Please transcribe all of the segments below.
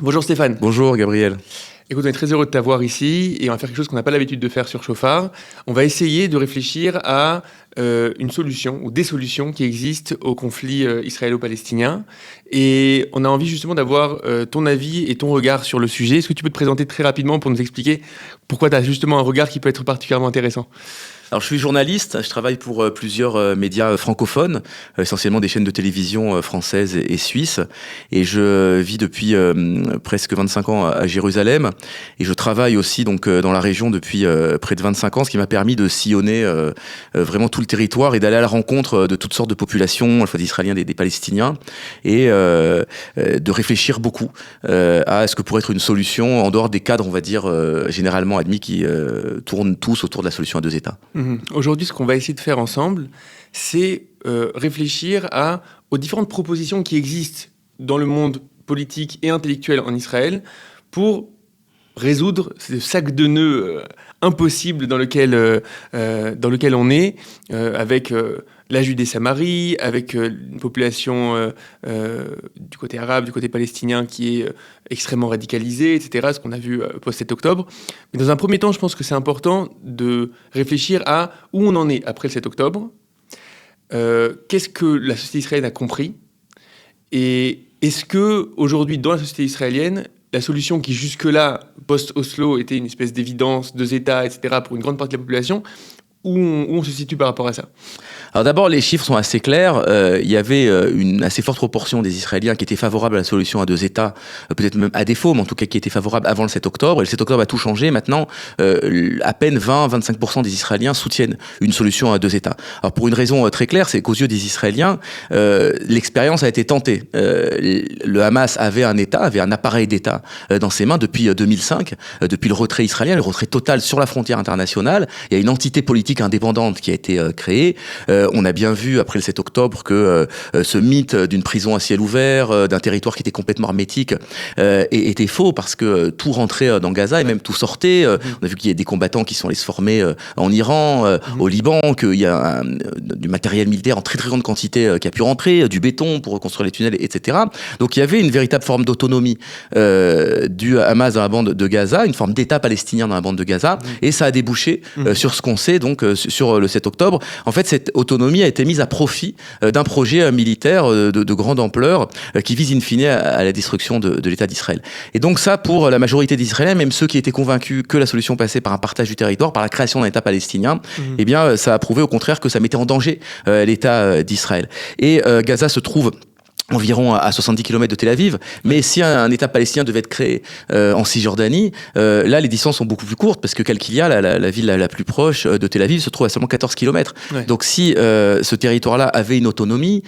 Bonjour Stéphane. Bonjour Gabriel. Écoute, on est très heureux de t'avoir ici et on va faire quelque chose qu'on n'a pas l'habitude de faire sur Chauffard. On va essayer de réfléchir à une solution ou des solutions qui existent au conflit israélo-palestinien. Et on a envie justement d'avoir ton avis et ton regard sur le sujet. Est-ce que tu peux te présenter très rapidement pour nous expliquer pourquoi tu as justement un regard qui peut être particulièrement intéressant ? Alors, je suis journaliste, je travaille pour plusieurs médias francophones, essentiellement des chaînes de télévision françaises et suisses. Et je vis depuis presque 25 ans à Jérusalem. Et je travaille aussi donc dans la région depuis près de 25 ans, ce qui m'a permis de sillonner vraiment tout le territoire et d'aller à la rencontre de toutes sortes de populations, à la fois d'Israéliens et des Palestiniens, et de réfléchir beaucoup à ce que pourrait être une solution en dehors des cadres, on va dire, généralement admis qui tournent tous autour de la solution à deux États. Aujourd'hui, ce qu'on va essayer de faire ensemble, c'est réfléchir aux différentes propositions qui existent dans le monde politique et intellectuel en Israël pour résoudre ce sac de nœuds impossible dans lequel on est, avec la Judée-Samarie, avec une population du côté arabe, du côté palestinien qui est extrêmement radicalisée, etc., ce qu'on a vu post-7 octobre. Mais dans un premier temps, je pense que c'est important de réfléchir à où on en est après le 7 octobre, qu'est-ce que la société israélienne a compris, et est-ce qu'aujourd'hui, dans la société israélienne, la solution qui jusque-là, post-Oslo, était une espèce d'évidence, deux États, etc., pour une grande partie de la population, où on se situe par rapport à ça ? Alors d'abord, les chiffres sont assez clairs. Il y avait une assez forte proportion des Israéliens qui étaient favorables à la solution à deux États, peut-être même à défaut, mais en tout cas qui étaient favorables avant le 7 octobre. Et le 7 octobre a tout changé. Maintenant, à peine 20-25% des Israéliens soutiennent une solution à deux États. Alors pour une raison très claire, c'est qu'aux yeux des Israéliens, l'expérience a été tentée. Le Hamas avait un État, avait un appareil d'État dans ses mains depuis 2005, depuis le retrait israélien, le retrait total sur la frontière internationale. Il y a une entité politique indépendante qui a été créée. On a bien vu après le 7 octobre que ce mythe d'une prison à ciel ouvert, d'un territoire qui était complètement hermétique, était faux parce que tout rentrait dans Gaza et même tout sortait. On a vu qu'il y a des combattants qui sont allés se former en Iran, au Liban, qu'il y a du matériel militaire en très très grande quantité qui a pu rentrer, du béton pour reconstruire les tunnels, etc. Donc il y avait une véritable forme d'autonomie du Hamas dans la bande de Gaza, une forme d'État palestinien dans la bande de Gaza, et ça a débouché sur ce qu'on sait donc sur le 7 octobre. En fait, cette autonomie a été mise à profit d'un projet militaire de grande ampleur qui vise in fine à la destruction de l'État d'Israël. Et donc ça, pour la majorité des Israéliens, même ceux qui étaient convaincus que la solution passait par un partage du territoire, par la création d'un État palestinien, eh bien, ça a prouvé au contraire que ça mettait en danger l'État d'Israël. Et Gaza se trouve environ à 70 km de Tel Aviv, mais si un État palestinien devait être créé en Cisjordanie, là les distances sont beaucoup plus courtes parce que Kalkilia, la ville la plus proche de Tel Aviv, se trouve à seulement 14 km. Ouais. Donc si ce territoire-là avait une autonomie,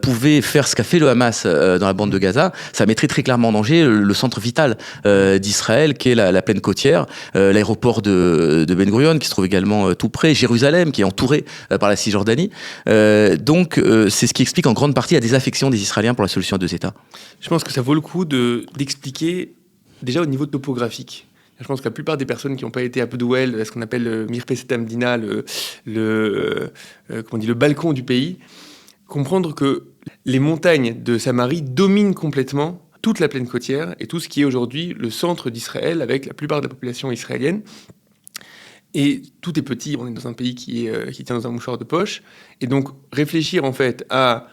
pouvait faire ce qu'a fait le Hamas dans la bande de Gaza, ça mettrait très clairement en danger le centre vital d'Israël, qui est la plaine côtière, l'aéroport de Ben Gurion, qui se trouve également tout près, Jérusalem, qui est entouré par la Cisjordanie. Donc c'est ce qui explique en grande partie la désaffection des Israéliens pour la solution à deux États. Je pense que ça vaut le coup d'expliquer déjà au niveau topographique. Je pense que la plupart des personnes qui n'ont pas été à Pedouel, ce qu'on appelle le Mirpeset Amdina, le balcon du pays, comprendre que les montagnes de Samarie dominent complètement toute la plaine côtière et tout ce qui est aujourd'hui le centre d'Israël avec la plupart de la population israélienne. Et tout est petit, on est dans un pays qui tient dans un mouchoir de poche. Et donc réfléchir en fait à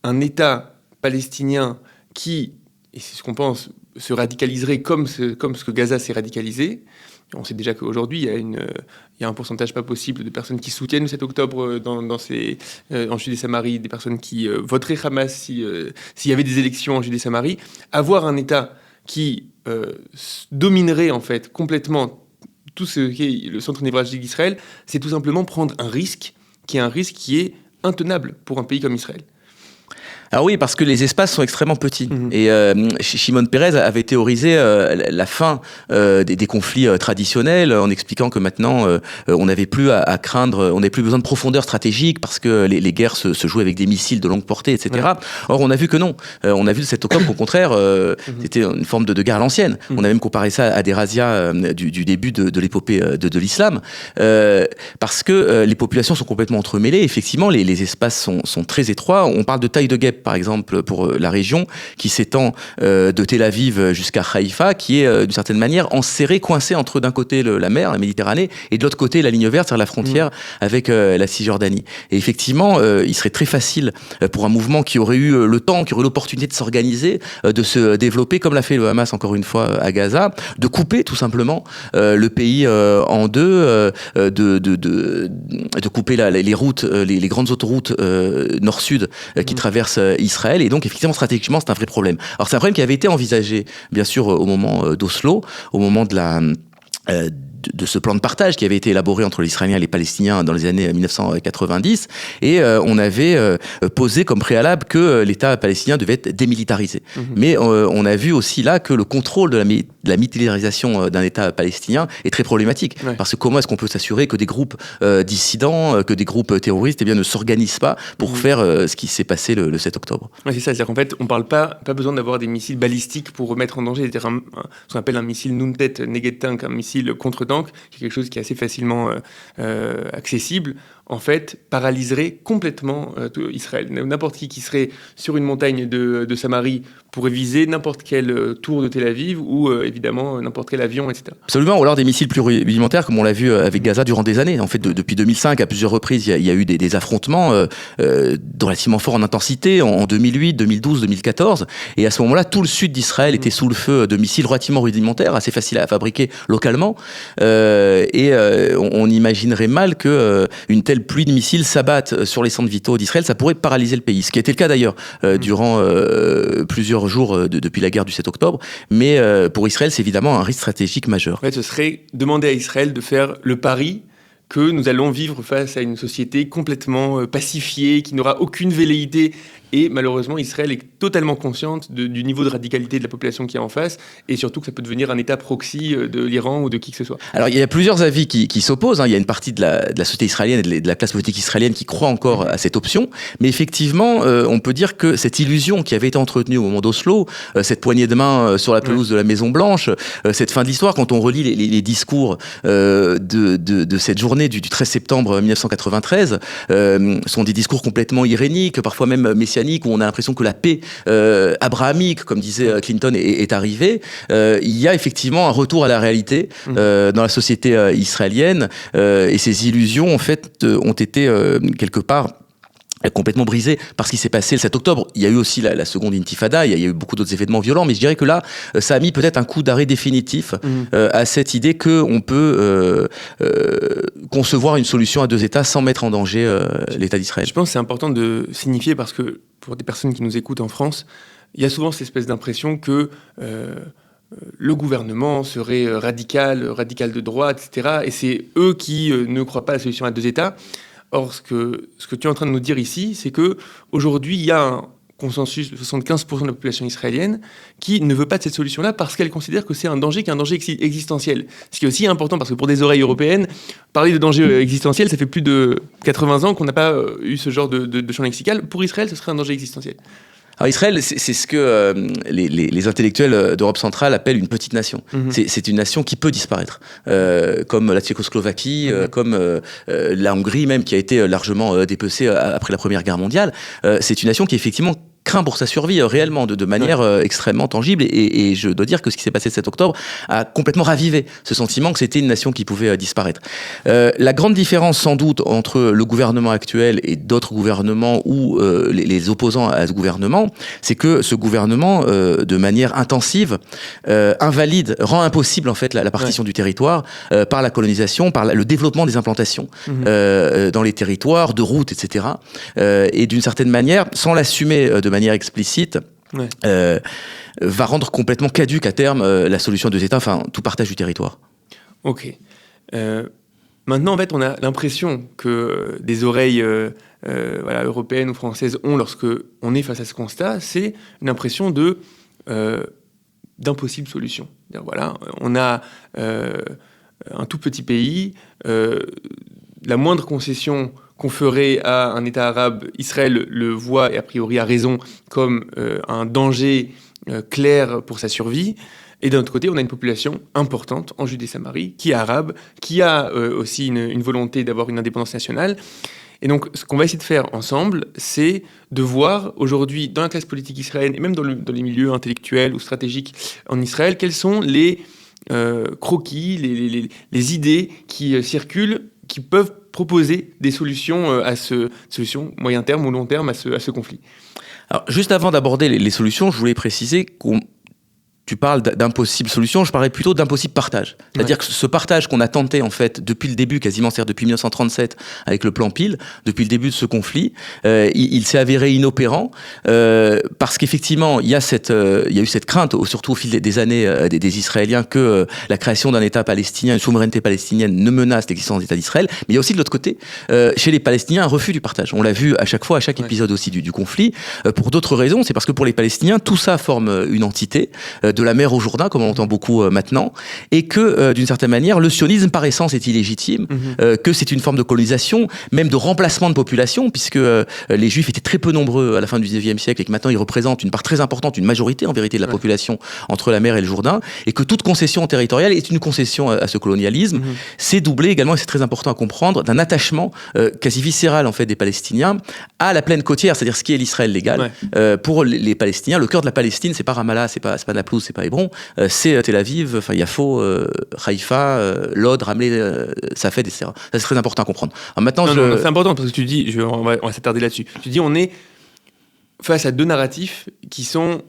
un État palestinien qui, et c'est ce qu'on pense, se radicaliserait comme ce que Gaza s'est radicalisé. On sait déjà qu'aujourd'hui, il y a un pourcentage pas possible de personnes qui soutiennent le 7 octobre en Judée-Samarie, des personnes qui voteraient Hamas s'il y avait des élections en Judée-Samarie. Avoir un État qui dominerait en fait complètement tout ce qui est le centre névralgique d'Israël, c'est tout simplement prendre un risque qui est intenable pour un pays comme Israël. Alors oui, parce que les espaces sont extrêmement petits. Et Shimon Peres avait théorisé la fin des conflits traditionnels en expliquant que maintenant on n'avait plus à craindre, on n'avait plus besoin de profondeur stratégique parce que les guerres se jouaient avec des missiles de longue portée, etc. Ouais. Or on a vu que non. On a vu le 7 octobre qu'au contraire, c'était une forme de guerre à l'ancienne. On a même comparé ça à des razzias du début de l'épopée de l'islam, parce que les populations sont complètement entremêlées. Effectivement, les espaces sont très étroits. On parle de taille de guêpe par exemple, pour la région, qui s'étend de Tel Aviv jusqu'à Haïfa, qui est d'une certaine manière enserré, coincé entre d'un côté la mer, la Méditerranée, et de l'autre côté la ligne verte, c'est-à-dire la frontière avec la Cisjordanie. Et effectivement, il serait très facile pour un mouvement qui aurait eu le temps, qui aurait eu l'opportunité de s'organiser, de se développer, comme l'a fait le Hamas encore une fois à Gaza, de couper tout simplement le pays en deux, de couper les routes, les grandes autoroutes nord-sud qui traversent Israël. Et donc, effectivement, stratégiquement, c'est un vrai problème. Alors, c'est un problème qui avait été envisagé, bien sûr, au moment d'Oslo, au moment de ce plan de partage qui avait été élaboré entre les Israéliens et les Palestiniens dans les années 1990, et on avait posé comme préalable que l'État palestinien devait être démilitarisé. Mais on a vu aussi là que le contrôle de la militarisation d'un État palestinien est très problématique. Parce que comment est-ce qu'on peut s'assurer que des groupes dissidents, que des groupes terroristes ne s'organisent pas pour faire ce qui s'est passé le 7 octobre. Ouais, c'est ça, c'est-à-dire qu'en fait, on ne parle pas besoin d'avoir des missiles balistiques pour remettre en danger, c'est-à-dire ce qu'on appelle un missile Nuntet Neged Tank, un missile contre-tank, qui est quelque chose qui est assez facilement accessible, en fait, paralyserait complètement Israël. N'importe qui serait sur une montagne de Samarie pourrait viser n'importe quelle tour de Tel Aviv ou évidemment n'importe quel avion, etc. Absolument, ou alors des missiles plus rudimentaires, comme on l'a vu avec Gaza durant des années. En fait, depuis 2005, à plusieurs reprises, il y a eu des affrontements relativement forts en intensité, en 2008, 2012, 2014. Et à ce moment-là, tout le sud d'Israël était sous le feu de missiles relativement rudimentaires, assez faciles à fabriquer localement. On imaginerait mal qu'une telle pluie de missiles s'abatte sur les centres vitaux d'Israël. Ça pourrait paralyser le pays. Ce qui a été le cas d'ailleurs durant plusieurs jours depuis la guerre du 7 octobre. Mais pour Israël, c'est évidemment un risque stratégique majeur. En fait, ce serait demander à Israël de faire le pari que nous allons vivre face à une société complètement pacifiée, qui n'aura aucune velléité. Et malheureusement, Israël est totalement consciente du niveau de radicalité de la population qui est en face, et surtout que ça peut devenir un État proxy de l'Iran ou de qui que ce soit. Alors, il y a plusieurs avis qui s'opposent. Il y a une partie de la société israélienne et de la classe politique israélienne qui croit encore à cette option. Mais effectivement, on peut dire que cette illusion qui avait été entretenue au moment d'Oslo, cette poignée de main sur la pelouse de la Maison-Blanche, cette fin de l'histoire, quand on relit les discours de cette journée du 13 septembre 1993, sont des discours complètement iréniques, parfois même messianiques, où on a l'impression que la paix abrahamique, comme disait Clinton, est arrivée. Il y a effectivement un retour à la réalité dans la société israélienne, et ces illusions, en fait, ont été quelque part complètement brisé par ce qui s'est passé le 7 octobre. Il y a eu aussi la seconde intifada, il y a eu beaucoup d'autres événements violents, mais je dirais que là, ça a mis peut-être un coup d'arrêt définitif à cette idée qu'on peut concevoir une solution à deux États sans mettre en danger l'État d'Israël. Je pense que c'est important de signifier, parce que pour des personnes qui nous écoutent en France, il y a souvent cette espèce d'impression que le gouvernement serait radical de droite, etc. Et c'est eux qui ne croient pas à la solution à deux États. Or, ce que tu es en train de nous dire ici, c'est qu'aujourd'hui, il y a un consensus de 75% de la population israélienne qui ne veut pas de cette solution-là parce qu'elle considère que c'est un danger qui est un danger existentiel. Ce qui est aussi important parce que pour des oreilles européennes, parler de danger existentiel, ça fait plus de 80 ans qu'on n'a pas eu ce genre de champ lexical. Pour Israël, ce serait un danger existentiel. Alors Israël, c'est ce que les intellectuels d'Europe centrale appellent une petite nation. C'est une nation qui peut disparaître, comme la Tchécoslovaquie, comme la Hongrie même, qui a été largement dépecée après la Première Guerre mondiale. C'est une nation qui effectivement craint pour sa survie réellement de manière extrêmement tangible, et je dois dire que ce qui s'est passé le 7 octobre a complètement ravivé ce sentiment que c'était une nation qui pouvait disparaître. La grande différence sans doute entre le gouvernement actuel et d'autres gouvernements ou les opposants à ce gouvernement, c'est que ce gouvernement de manière intensive invalide, rend impossible en fait la partition du territoire par la colonisation, par le développement des implantations dans les territoires, de routes, etc. Et d'une certaine manière, sans l'assumer de manière explicite, va rendre complètement caduque à terme la solution à deux États, enfin tout partage du territoire. Ok. Maintenant, en fait, on a l'impression que des oreilles européennes ou françaises ont lorsque on est face à ce constat, c'est une impression d'impossible solution. Voilà, on a un tout petit pays, la moindre concession qu'on ferait à un État arabe, Israël le voit, et a priori a raison, comme un danger clair pour sa survie. Et d'un autre côté, on a une population importante en Judée-Samarie, qui est arabe, qui a aussi une volonté d'avoir une indépendance nationale. Et donc, ce qu'on va essayer de faire ensemble, c'est de voir aujourd'hui, dans la classe politique israélienne, et même dans les milieux intellectuels ou stratégiques en Israël, quels sont les croquis, les idées qui circulent, qui peuvent proposer des solutions solutions moyen terme ou long terme à ce conflit. Alors, juste avant d'aborder les solutions, je voulais préciser tu parles d'impossible solution, je parlais plutôt d'impossible partage. C'est-à-dire que ce partage qu'on a tenté, en fait, depuis le début, quasiment, c'est-à-dire depuis 1937, avec le plan Pile, depuis le début de ce conflit, il s'est avéré inopérant, parce qu'effectivement, il y a eu cette crainte, surtout au fil des années des Israéliens, que la création d'un État palestinien, une souveraineté palestinienne ne menace l'existence d'État d'Israël. Mais il y a aussi, de l'autre côté, chez les Palestiniens, un refus du partage. On l'a vu à chaque fois, à chaque épisode aussi du conflit. Pour d'autres raisons, c'est parce que pour les Palestiniens, tout ça forme une entité, de la mer au Jourdain, comme on entend beaucoup maintenant, et que, d'une certaine manière, le sionisme, par essence, est illégitime, que c'est une forme de colonisation, même de remplacement de population, puisque les Juifs étaient très peu nombreux à la fin du XIXe siècle, et que maintenant ils représentent une part très importante, une majorité, en vérité, de la population entre la mer et le Jourdain, et que toute concession territoriale est une concession à ce colonialisme. C'est doublé également, et c'est très important à comprendre, d'un attachement quasi viscéral, en fait, des Palestiniens à la plaine côtière, c'est-à-dire ce qui est l'Israël légal. Pour les Palestiniens, le cœur de la Palestine, c'est pas Ramallah, c'est pas Naplouse, c'est pas Hébron, c'est Tel Aviv, Yafo, Haïfa, Lod, Ramleh, Safed, etc. Ça, c'est très important à comprendre. Alors maintenant, non, c'est important parce que tu dis, on va s'attarder là-dessus. Tu dis, on est face à deux narratifs qui sont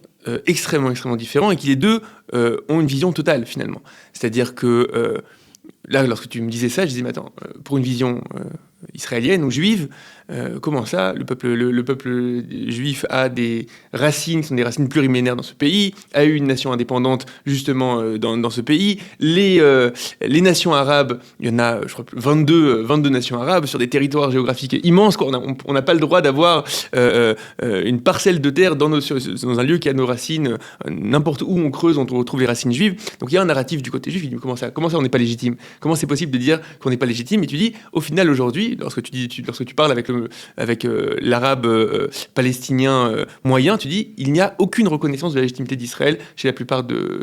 extrêmement différents et qui les deux ont une vision totale finalement. C'est-à-dire que là, lorsque tu me disais ça, je disais, mais attends, pour une vision israélienne ou juive, comment ça, le peuple juif a des racines qui sont des racines plurimillénaires dans ce pays, a eu une nation indépendante justement dans ce pays. Les nations arabes, il y en a, je crois, 22 nations arabes sur des territoires géographiques immenses. On n'a pas le droit d'avoir une parcelle de terre dans un lieu qui a nos racines. N'importe où on creuse, on retrouve les racines juives. Donc il y a un narratif du côté juif. Il dit, comment ça on n'est pas légitime? Comment c'est possible de dire qu'on n'est pas légitime? Et tu dis, au final, aujourd'hui, lorsque tu parles avec l'arabe palestinien moyen, tu dis il n'y a aucune reconnaissance de la légitimité d'Israël chez la plupart de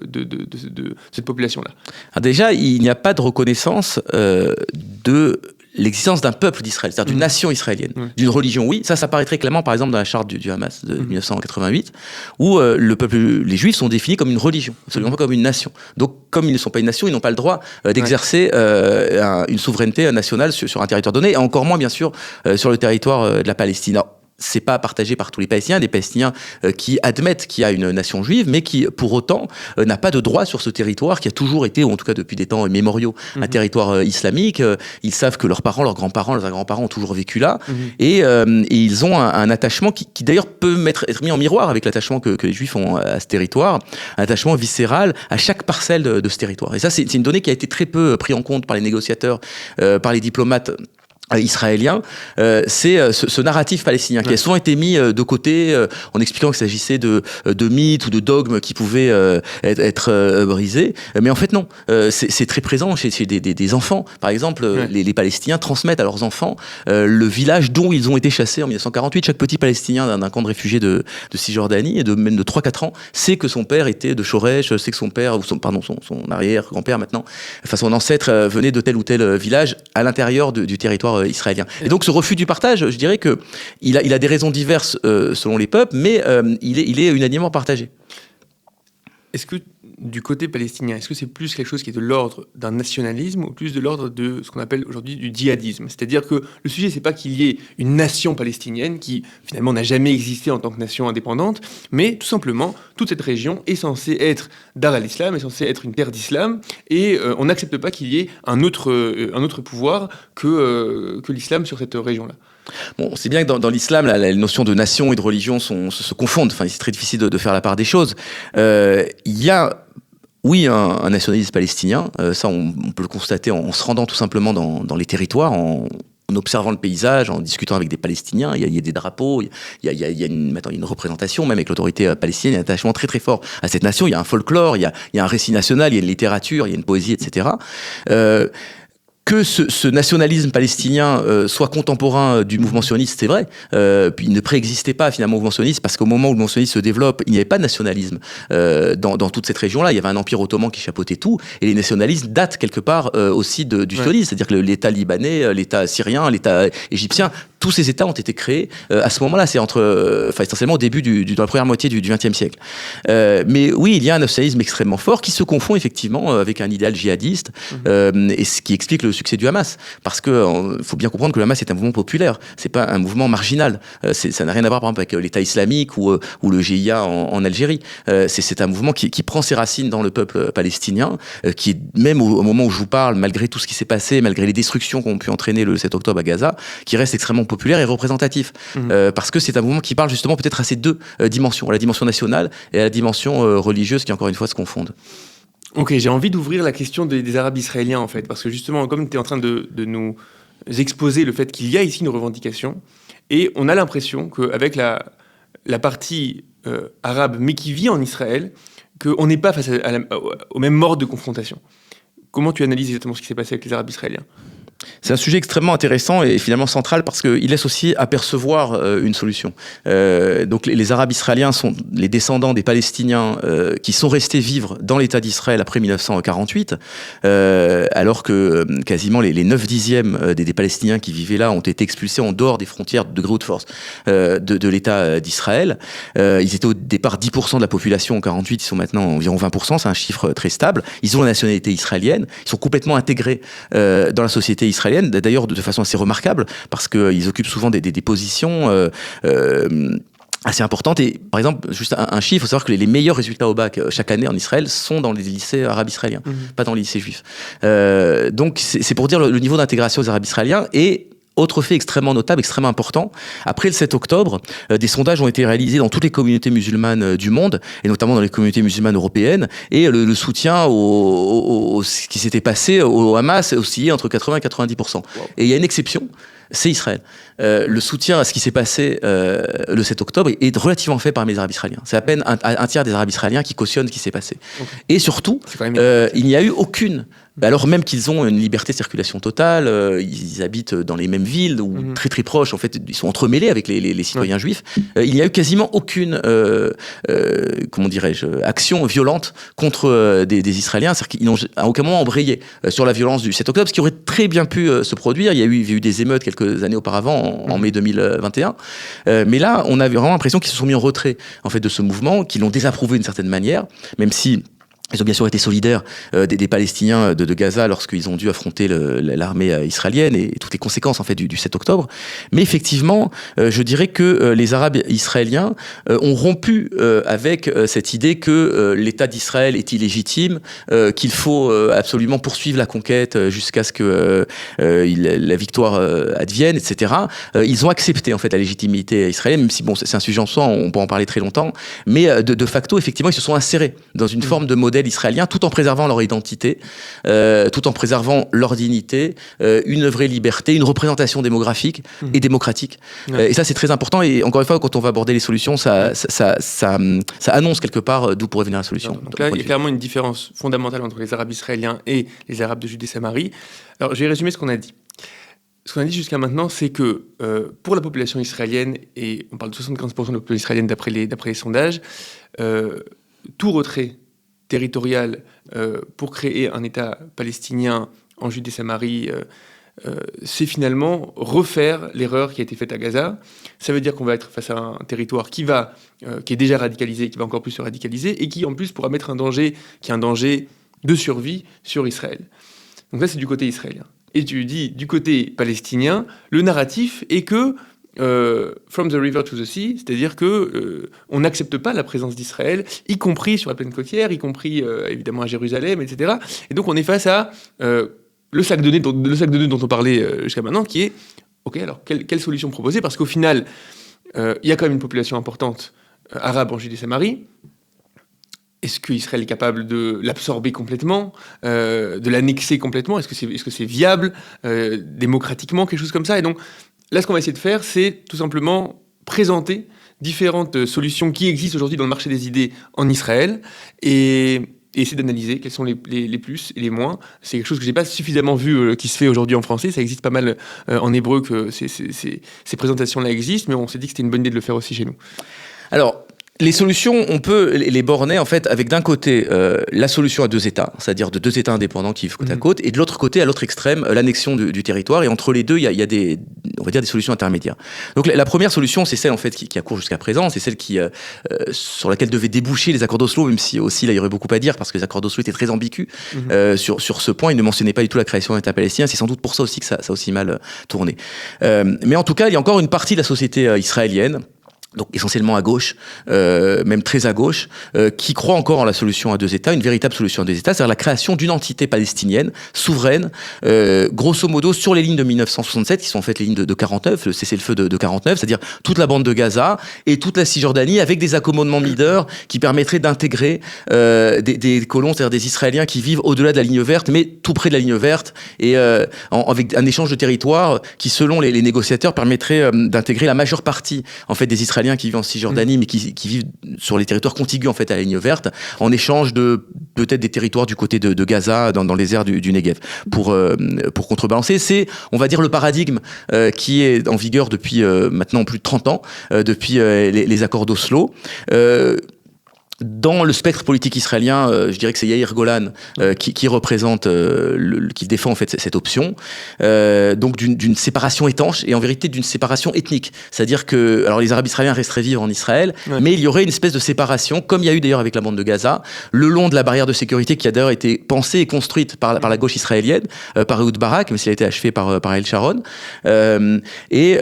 cette population-là. Alors déjà, il n'y a pas de reconnaissance de l'existence d'un peuple d'Israël, c'est-à-dire d'une nation israélienne, d'une religion, oui. Ça paraît très clairement, par exemple, dans la charte du Hamas de 1988, où les Juifs sont définis comme une religion, absolument pas comme une nation. Donc, comme ils ne sont pas une nation, ils n'ont pas le droit d'exercer une souveraineté nationale sur un territoire donné, et encore moins, bien sûr, sur le territoire de la Palestine. Alors, c'est pas partagé par tous les Palestiniens, des Palestiniens qui admettent qu'il y a une nation juive, mais qui, pour autant, n'a pas de droit sur ce territoire qui a toujours été, ou en tout cas depuis des temps immémoriaux, un territoire islamique. Ils savent que leurs parents, leurs grands-parents, leurs grands-parents ont toujours vécu là, et ils ont un attachement qui d'ailleurs peut être mis en miroir avec l'attachement que les Juifs ont à ce territoire, un attachement viscéral à chaque parcelle de ce territoire. Et ça, c'est une donnée qui a été très peu prise en compte par les négociateurs, par les diplomates israélien, c'est ce narratif palestinien qui a souvent été mis de côté en expliquant qu'il s'agissait de mythes ou de dogmes qui pouvaient être brisés, mais en fait non, c'est très présent chez des enfants. Par exemple, les Palestiniens transmettent à leurs enfants le village dont ils ont été chassés en 1948. Chaque petit Palestinien d'un camp de réfugiés de Cisjordanie, et même de 3-4 ans, sait que son père était de Shoresh, sait que son père, ou son arrière-grand-père maintenant, enfin son ancêtre venait de tel ou tel village à l'intérieur du territoire israélien. Et donc ce refus du partage, je dirais que il a des raisons diverses selon les peuples, mais il est unanimement partagé. Est-ce que du côté palestinien, est-ce que c'est plus quelque chose qui est de l'ordre d'un nationalisme ou plus de l'ordre de ce qu'on appelle aujourd'hui du djihadisme? C'est-à-dire que le sujet, c'est pas qu'il y ait une nation palestinienne qui finalement n'a jamais existé en tant que nation indépendante, mais tout simplement, toute cette région est censée être Dar al-Islam, est censée être une terre d'islam, et on n'accepte pas qu'il y ait un autre pouvoir que l'islam sur cette région-là. Bon, c'est bien que dans l'islam, la notion de nation et de religion se confondent. Enfin, c'est très difficile de faire la part des choses. Il y a oui, un nationalisme palestinien. Ça, on peut le constater en se rendant tout simplement dans les territoires, en observant le paysage, en discutant avec des Palestiniens. Il y a des drapeaux, il y a une représentation, même avec l'autorité palestinienne, il y a un attachement très très fort à cette nation. Il y a un folklore, il y a un récit national, il y a une littérature, il y a une poésie, etc. Que ce nationalisme palestinien soit contemporain du mouvement sioniste, c'est vrai. Puis il ne préexistait pas finalement au mouvement sioniste, parce qu'au moment où le mouvement sioniste se développe, il n'y avait pas de nationalisme dans toute cette région-là. Il y avait un empire ottoman qui chapeautait tout, et les nationalismes datent quelque part aussi du sionisme, c'est-à-dire que l'État libanais, l'État syrien, l'État égyptien, tous ces États ont été créés à ce moment-là. C'est essentiellement au début dans la première moitié du XXe siècle. Mais oui, il y a un nationalisme extrêmement fort qui se confond effectivement avec un idéal djihadiste, et ce qui explique le succès du Hamas. Parce que faut bien comprendre que le Hamas est un mouvement populaire, c'est pas un mouvement marginal. Ça n'a rien à voir par exemple avec l'État islamique ou le GIA en Algérie. C'est un mouvement qui prend ses racines dans le peuple palestinien, qui est même au moment où je vous parle, malgré tout ce qui s'est passé, malgré les destructions qu'ont pu entraîner le 7 octobre à Gaza, qui reste extrêmement populaire et représentatif. Parce que c'est un mouvement qui parle justement peut-être à ces deux dimensions, à la dimension nationale et à la dimension religieuse qui encore une fois se confondent. Ok, j'ai envie d'ouvrir la question des Arabes israéliens en fait, parce que justement, comme tu es en train de nous exposer le fait qu'il y a ici une revendication, et on a l'impression qu'avec la partie arabe, mais qui vit en Israël, qu'on n'est pas face au même mode de confrontation. Comment tu analyses exactement ce qui s'est passé avec les Arabes israéliens ? C'est un sujet extrêmement intéressant et finalement central parce qu'il laisse aussi apercevoir une solution. Donc les Arabes israéliens sont les descendants des Palestiniens qui sont restés vivre dans l'État d'Israël après 1948, alors que quasiment les 9/10 des Palestiniens qui vivaient là ont été expulsés en dehors des frontières de gré ou de force de l'État d'Israël. Ils étaient au départ 10% de la population en 48, ils sont maintenant environ 20%, c'est un chiffre très stable. Ils ont la nationalité israélienne, ils sont complètement intégrés dans la société israélienne, d'ailleurs de façon assez remarquable, parce qu'ils occupent souvent des positions assez importantes. Et par exemple, juste un chiffre, il faut savoir que les meilleurs résultats au bac chaque année en Israël sont dans les lycées arabes israéliens, pas dans les lycées juifs. Donc c'est pour dire le niveau d'intégration aux Arabes israéliens. Et autre fait extrêmement notable, extrêmement important, après le 7 octobre, des sondages ont été réalisés dans toutes les communautés musulmanes du monde, et notamment dans les communautés musulmanes européennes, et le soutien ce qui s'était passé au Hamas oscillait entre 80 et 90%. Wow. Et il y a une exception, c'est Israël. Le soutien à ce qui s'est passé le 7 octobre est relativement fait par les Arabes israéliens. C'est à peine un tiers des Arabes israéliens qui cautionnent ce qui s'est passé. Okay. Et surtout, il n'y a eu aucune... Alors même qu'ils ont une liberté de circulation totale, ils habitent dans les mêmes villes ou très très proches, en fait, ils sont entremêlés avec les citoyens juifs. Il n'y a eu quasiment aucune, comment dirais-je, action violente contre des Israéliens, c'est-à-dire qu'ils n'ont à aucun moment embrayé sur la violence du 7 octobre, ce qui aurait très bien pu se produire. Il y a eu des émeutes quelques années auparavant, en mai 2021, mais là, on avait vraiment l'impression qu'ils se sont mis en retrait en fait de ce mouvement, qu'ils l'ont désapprouvé d'une certaine manière, même si ils ont bien sûr été solidaires des Palestiniens de Gaza lorsqu'ils ont dû affronter l'armée israélienne et toutes les conséquences en fait du 7 octobre. Mais effectivement, je dirais que les Arabes israéliens ont rompu avec cette idée que l'État d'Israël est illégitime, qu'il faut absolument poursuivre la conquête jusqu'à ce que la victoire advienne, etc. Ils ont accepté en fait la légitimité israélienne, même si bon, c'est un sujet en soi, on peut en parler très longtemps, mais de facto, effectivement, ils se sont insérés dans une forme de modèle israélien, tout en préservant leur identité, tout en préservant leur dignité, une vraie liberté, une représentation démographique et démocratique. Ouais. Et ça, c'est très important. Et encore une fois, quand on va aborder les solutions, ça annonce quelque part d'où pourrait venir la solution. Donc là, il y a clairement une différence fondamentale entre les Arabes israéliens et les Arabes de Judée-Samarie. Alors, je vais résumer ce qu'on a dit. Ce qu'on a dit jusqu'à maintenant, c'est que pour la population israélienne, et on parle de 75% de la population israélienne d'après les sondages, tout retrait territorial pour créer un État palestinien en Judée-Samarie, c'est finalement refaire l'erreur qui a été faite à Gaza. Ça veut dire qu'on va être face à un territoire qui est déjà radicalisé, qui va encore plus se radicaliser, et qui en plus pourra mettre un danger de survie sur Israël. Donc là, c'est du côté israélien. Et tu dis, du côté palestinien, le narratif est que from the river to the sea, c'est-à-dire que on n'accepte pas la présence d'Israël, y compris sur la plaine côtière, y compris évidemment à Jérusalem, etc. Et donc on est face à le sac de nœuds dont on parlait jusqu'à maintenant, qui est ok, alors quelle solution proposer ? Parce qu'au final, il y a quand même une population importante arabe en Judée-Samarie. Est-ce qu'Israël est capable de l'absorber complètement, de l'annexer complètement ? Est-ce que c'est viable démocratiquement, quelque chose comme ça ? Et donc là, ce qu'on va essayer de faire, c'est tout simplement présenter différentes solutions qui existent aujourd'hui dans le marché des idées en Israël et essayer d'analyser quels sont les plus et les moins. C'est quelque chose que je n'ai pas suffisamment vu qui se fait aujourd'hui en français. Ça existe pas mal en hébreu que ces présentations-là existent, mais on s'est dit que c'était une bonne idée de le faire aussi chez nous. Alors, Les solutions, on peut les borner en fait avec d'un côté la solution à deux États, c'est-à-dire de deux États indépendants qui vivent côte à côte, et de l'autre côté, à l'autre extrême, l'annexion du territoire. Et entre les deux, il y a des, on va dire, des solutions intermédiaires. Donc la première solution, c'est celle en fait qui a cours jusqu'à présent, c'est celle qui sur laquelle devaient déboucher les accords d'Oslo, même si aussi là il y aurait beaucoup à dire parce que les accords d'Oslo étaient très ambigus sur ce point. Ils ne mentionnaient pas du tout la création d'un État palestinien. C'est sans doute pour ça aussi que ça a aussi mal tourné. Mais en tout cas, il y a encore une partie de la société israélienne, donc essentiellement à gauche, même très à gauche, qui croit encore en la solution à deux États, une véritable solution à deux États, c'est-à-dire la création d'une entité palestinienne, souveraine, grosso modo sur les lignes de 1967, qui sont en fait les lignes de 49, le cessez-le-feu de 49, c'est-à-dire toute la bande de Gaza et toute la Cisjordanie, avec des accommodements mineurs qui permettraient d'intégrer des colons, c'est-à-dire des Israéliens qui vivent au-delà de la ligne verte, mais tout près de la ligne verte, et avec un échange de territoire qui, selon les négociateurs, permettrait d'intégrer la majeure partie en fait des Israéliens qui vivent en Cisjordanie, mais qui vivent sur les territoires contigus en fait à la ligne verte, en échange de peut-être des territoires du côté de Gaza, dans les aires du Negev, pour contrebalancer. C'est, on va dire, le paradigme qui est en vigueur depuis maintenant plus de 30 ans, depuis les accords d'Oslo. Dans le spectre politique israélien, je dirais que c'est Yair Golan qui représente, qui défend en fait cette option, donc d'une séparation étanche et en vérité d'une séparation ethnique. C'est-à-dire que, alors les Arabes israéliens resteraient vivre en Israël, mais il y aurait une espèce de séparation, comme il y a eu d'ailleurs avec la bande de Gaza, le long de la barrière de sécurité qui a d'ailleurs été pensée et construite par la gauche israélienne, par Ehud Barak, même s'il a été achevé par Ariel Sharon, et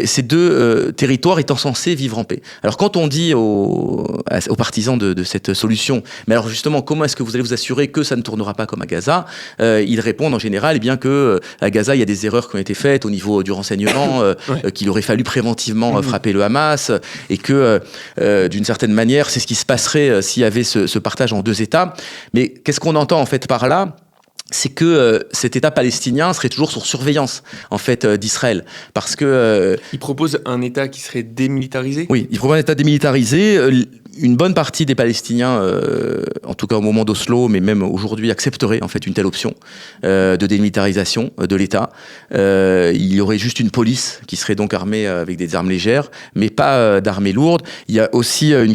ces deux territoires étant censés vivre en paix. Alors quand on dit aux partisans de cette solution, mais alors justement, comment est-ce que vous allez vous assurer que ça ne tournera pas comme à Gaza? Ils répondent en général, bien que à Gaza, il y a des erreurs qui ont été faites au niveau du renseignement, qu'il aurait fallu préventivement frapper le Hamas, et que d'une certaine manière, c'est ce qui se passerait s'il y avait ce partage en deux États. Mais qu'est-ce qu'on entend en fait par là? C'est que cet État palestinien serait toujours sous surveillance en fait d'Israël, parce que il propose un État qui serait démilitarisé. Oui, il propose un État démilitarisé. Une bonne partie des Palestiniens, en tout cas au moment d'Oslo, mais même aujourd'hui, accepteraient en fait une telle option de démilitarisation de l'État. Il y aurait juste une police qui serait donc armée avec des armes légères, mais pas d'armées lourdes. Il y a aussi une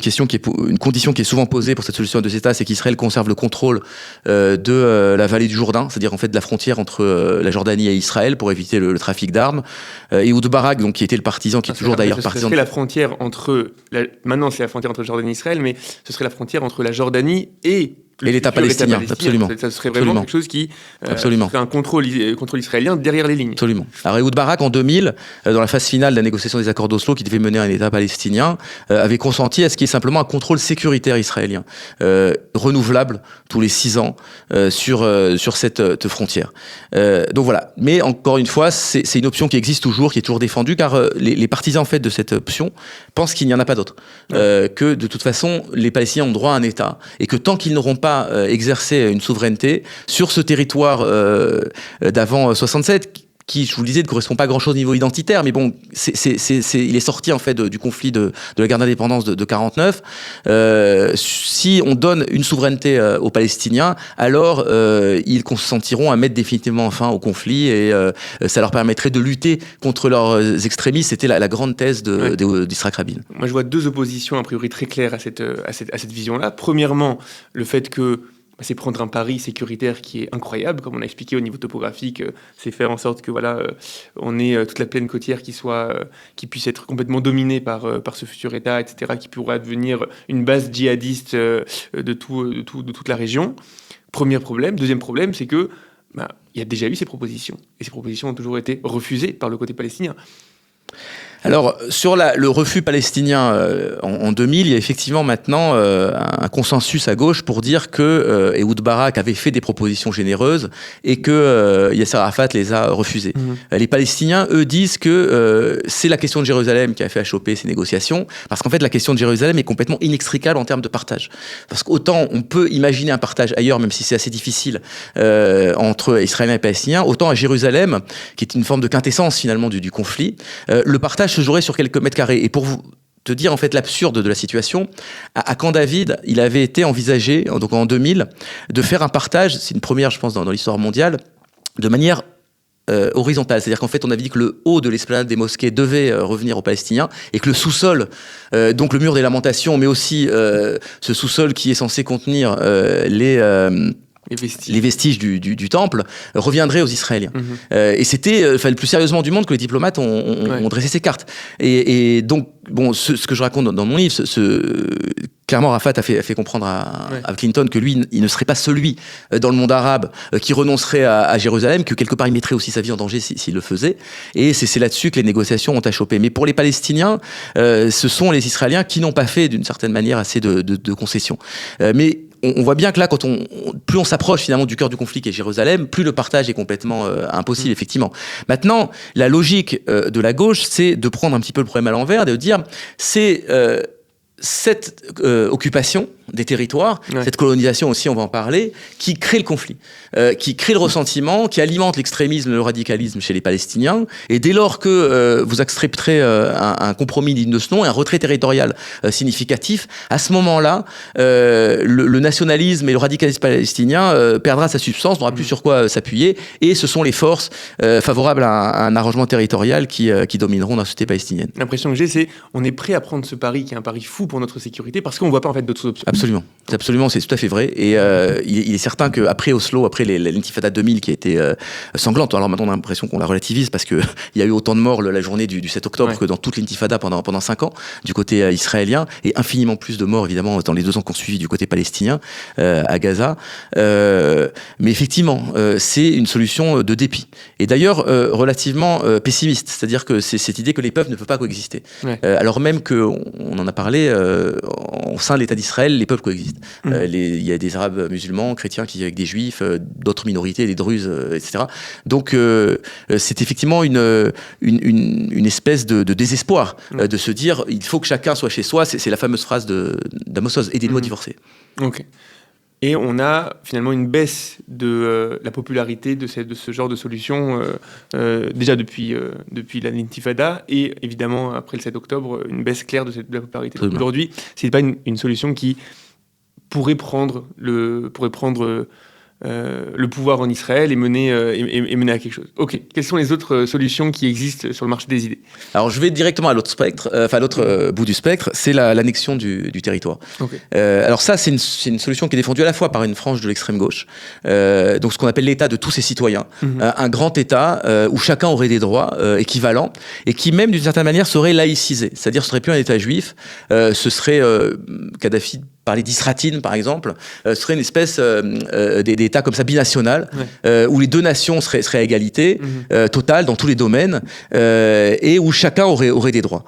condition qui est souvent posée pour cette solution à deux États, c'est qu'Israël conserve le contrôle de la vallée du Jourdain, c'est-à-dire en fait de la frontière entre la Jordanie et Israël pour éviter le trafic d'armes. Ehud Barak, donc qui était le partisan, qui est toujours d'ailleurs partisan. Ce serait la frontière entre maintenant c'est la frontière entre Jordanie et Israël, mais ce serait la frontière entre la Jordanie et l'État palestinien, absolument. Ça serait vraiment quelque chose qui serait un contrôle israélien derrière les lignes. Absolument. Alors Ehud Barak, en 2000, dans la phase finale de la négociation des accords d'Oslo, qui devait mener à un État palestinien, avait consenti à ce qu'il y ait simplement un contrôle sécuritaire israélien, renouvelable tous les 6 ans sur cette frontière. Donc voilà. Mais encore une fois, c'est une option qui existe toujours, qui est toujours défendue, car les partisans en fait de cette option pensent qu'il n'y en a pas d'autre, que de toute façon les Palestiniens ont droit à un État, et que tant qu'ils n'auront pas exercer une souveraineté sur ce territoire d'avant 67, qui, je vous le disais, ne correspond pas à grand-chose au niveau identitaire, mais bon, il est sorti en fait du conflit de la guerre d'indépendance de 49. Si on donne une souveraineté aux Palestiniens, alors ils consentiront à mettre définitivement fin au conflit, et ça leur permettrait de lutter contre leurs extrémistes. C'était la grande thèse d'Yitzhak Rabin. Moi, je vois deux oppositions a priori très claires à cette vision-là. Premièrement, le fait que c'est prendre un pari sécuritaire qui est incroyable, comme on a expliqué au niveau topographique, c'est faire en sorte que on ait toute la plaine côtière qui puisse être complètement dominée par ce futur État, etc., qui pourra devenir une base djihadiste de toute la région. Premier problème. Deuxième problème, c'est que il y a déjà eu ces propositions, et ces propositions ont toujours été refusées par le côté palestinien. Alors, sur le refus palestinien en 2000, il y a effectivement maintenant un consensus à gauche pour dire que Ehud Barak avait fait des propositions généreuses et que Yasser Arafat les a refusées. Les Palestiniens, eux, disent que c'est la question de Jérusalem qui a fait achoper ces négociations, parce qu'en fait, la question de Jérusalem est complètement inextricable en termes de partage. Parce qu'autant on peut imaginer un partage ailleurs, même si c'est assez difficile, entre Israéliens et Palestiniens, autant à Jérusalem, qui est une forme de quintessence finalement du conflit, le partage se jouerait sur quelques mètres carrés. Et pour vous te dire en fait l'absurde de la situation, à Camp David, il avait été envisagé, donc en 2000, de faire un partage, c'est une première je pense dans l'histoire mondiale, de manière horizontale, c'est-à-dire qu'en fait on avait dit que le haut de l'esplanade des mosquées devait revenir aux Palestiniens et que le sous-sol, donc le mur des lamentations, mais aussi ce sous-sol qui est censé contenir les vestiges du temple, reviendraient aux Israéliens. Et c'était le plus sérieusement du monde que les diplomates ont dressé ces cartes. Et donc, bon, ce que je raconte dans mon livre, clairement, Arafat a fait comprendre à Clinton que lui, il ne serait pas celui dans le monde arabe qui renoncerait à Jérusalem, que quelque part il mettrait aussi sa vie en danger s'il le faisait. Et c'est là-dessus que les négociations ont achoppé. Mais pour les Palestiniens, ce sont les Israéliens qui n'ont pas fait d'une certaine manière assez de concessions. Mais on voit bien que là, plus on s'approche finalement du cœur du conflit qui est Jérusalem, plus le partage est complètement impossible, effectivement. Maintenant, la logique de la gauche, c'est de prendre un petit peu le problème à l'envers, de dire c'est cette occupation des territoires, cette colonisation aussi, on va en parler, qui crée le conflit, qui crée le ressentiment, qui alimente l'extrémisme, le radicalisme chez les Palestiniens. Et dès lors que vous accepterez un compromis digne de ce nom, un retrait territorial significatif, à ce moment-là, le nationalisme et le radicalisme palestinien perdra sa substance, n'aura plus sur quoi s'appuyer, et ce sont les forces favorables à un arrangement territorial qui domineront la société palestinienne. L'impression que j'ai, c'est on est prêt à prendre ce pari qui est un pari fou pour notre sécurité parce qu'on ne voit pas en fait d'autres options. Absolument, c'est tout à fait vrai. Et il est certain qu'après Oslo, après l'intifada 2000 qui a été sanglante, alors maintenant on a l'impression qu'on la relativise parce qu'il y a eu autant de morts la journée du 7 octobre que dans toute l'intifada pendant 5 ans du côté israélien, et infiniment plus de morts évidemment dans les 2 ans qu'on suivi du côté palestinien à Gaza. Mais effectivement, c'est une solution de dépit. Et d'ailleurs relativement pessimiste, c'est-à-dire que c'est cette idée que les peuples ne peuvent pas coexister. Alors même qu'on en a parlé, au sein de l'État d'Israël, les peuples coexistent. Il y a des Arabes musulmans, chrétiens qui vivent avec des Juifs, d'autres minorités, des Druzes, etc. Donc c'est effectivement une espèce de désespoir de se dire il faut que chacun soit chez soi. C'est la fameuse phrase d'Amos Oz, aidez-nous à divorcer. Ok. Et on a finalement une baisse de la popularité de ce genre de solution déjà depuis l'intifada, et évidemment après le 7 octobre, une baisse claire de la popularité. Aujourd'hui, ce n'est pas une solution qui pourrait prendre le pouvoir en Israël et mener à quelque chose. Ok. Quelles sont les autres solutions qui existent sur le marché des idées ? Alors je vais directement à l'autre spectre, l'autre bout du spectre, c'est l'annexion du territoire. Okay. Alors ça, c'est une solution qui est défendue à la fois par une frange de l'extrême gauche, donc ce qu'on appelle l'État de tous ses citoyens, un grand État où chacun aurait des droits équivalents et qui même d'une certaine manière serait laïcisé, c'est-à-dire ce serait plus un État juif, ce serait Kadhafi parler d'Isratine, par exemple, ce serait une espèce d'État comme ça, binational, où les 2 nations seraient à égalité totale dans tous les domaines, et où chacun aurait des droits.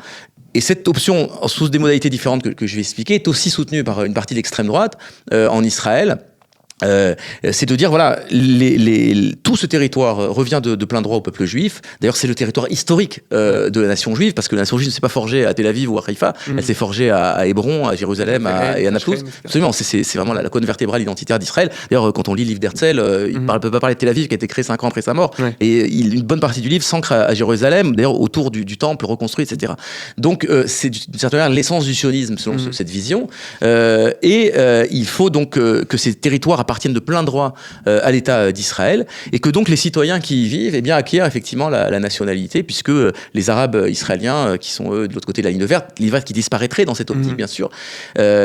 Et cette option, sous des modalités différentes que je vais expliquer, est aussi soutenue par une partie de l'extrême droite en Israël. C'est de dire voilà, tout ce territoire revient de plein droit au peuple juif. D'ailleurs, c'est le territoire historique de la nation juive, parce que la nation juive ne s'est pas forgée à Tel Aviv ou à Haïfa, elle s'est forgée à Hébron, à Jérusalem et à Naplouse. Absolument, c'est vraiment la colonne vertébrale identitaire d'Israël. D'ailleurs, quand on lit le livre d'Herzl, il ne peut pas parler de Tel Aviv qui a été créé 5 ans après sa mort, et une bonne partie du livre s'ancre à Jérusalem, d'ailleurs autour du temple reconstruit, etc. Donc c'est d'une certaine manière l'essence du sionisme selon cette vision, et il faut donc que ces territoires appartiennent de plein droit à l'État d'Israël, et que donc les citoyens qui y vivent acquièrent effectivement la nationalité, puisque les Arabes israéliens, qui sont eux de l'autre côté de la ligne verte qui disparaîtrait dans cette optique bien sûr,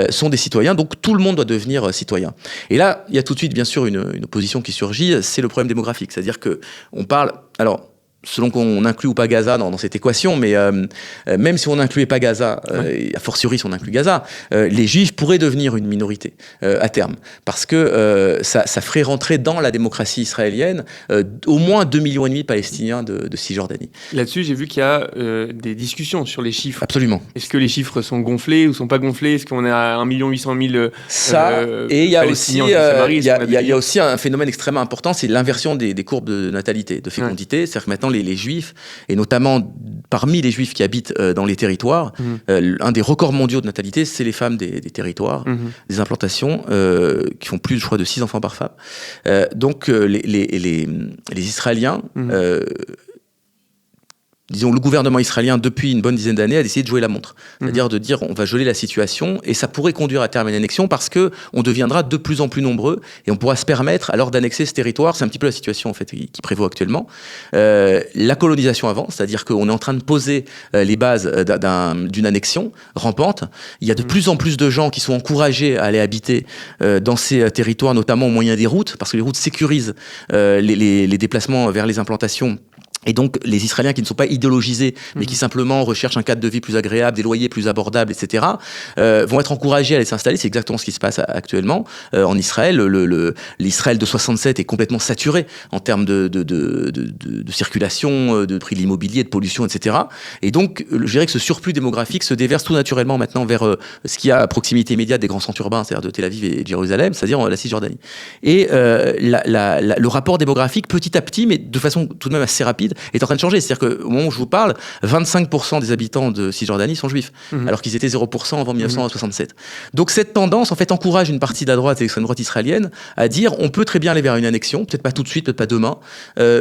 sont des citoyens, donc tout le monde doit devenir citoyen. Et là, il y a tout de suite bien sûr une opposition qui surgit, c'est le problème démographique, c'est-à-dire que on parle, alors selon qu'on inclut ou pas Gaza dans cette équation, mais même si on n'incluait pas Gaza, et a fortiori si on inclut Gaza, les Juifs pourraient devenir une minorité à terme, parce que ça ferait rentrer dans la démocratie israélienne au moins 2,5 millions de Palestiniens de Cisjordanie. Là-dessus, j'ai vu qu'il y a des discussions sur les chiffres. Absolument. Est-ce que les chiffres sont gonflés ou sont pas gonflés ? Est-ce qu'on est à 1,8 million ça, et il y a aussi il y a aussi un phénomène extrêmement important, c'est l'inversion des courbes de natalité, de fécondité. C'est-à-dire que maintenant les Juifs, et notamment parmi les Juifs qui habitent dans les territoires, un des records mondiaux de natalité, c'est les femmes des territoires, des implantations qui font plus, je crois, de 6 enfants par femme. Donc les Israéliens disons, le gouvernement israélien, depuis une bonne dizaine d'années, a décidé de jouer la montre. C'est-à-dire de dire, on va geler la situation, et ça pourrait conduire à terme à une annexion, parce que on deviendra de plus en plus nombreux, et on pourra se permettre alors d'annexer ce territoire. C'est un petit peu la situation, en fait, qui prévaut actuellement. La colonisation avance, c'est-à-dire qu'on est en train de poser les bases d'une annexion rampante. Il y a de plus en plus de gens qui sont encouragés à aller habiter dans ces territoires, notamment au moyen des routes, parce que les routes sécurisent les déplacements vers les implantations. Et donc, les Israéliens qui ne sont pas idéologisés, mais qui simplement recherchent un cadre de vie plus agréable, des loyers plus abordables, etc., vont être encouragés à aller s'installer. C'est exactement ce qui se passe actuellement en Israël. L'Israël de 67 est complètement saturé en termes de circulation, de prix de l'immobilier, de pollution, etc. Et donc, je dirais que ce surplus démographique se déverse tout naturellement maintenant vers ce qui a à proximité immédiate des grands centres urbains, c'est-à-dire de Tel Aviv et de Jérusalem, c'est-à-dire la Cisjordanie. Et le rapport démographique, petit à petit, mais de façon tout de même assez rapide, est en train de changer. C'est-à-dire qu'au moment où je vous parle, 25% des habitants de Cisjordanie sont juifs, alors qu'ils étaient 0% avant 1967. Donc cette tendance, en fait, encourage une partie de la droite et de l'extrême droite israélienne à dire on peut très bien aller vers une annexion, peut-être pas tout de suite, peut-être pas demain,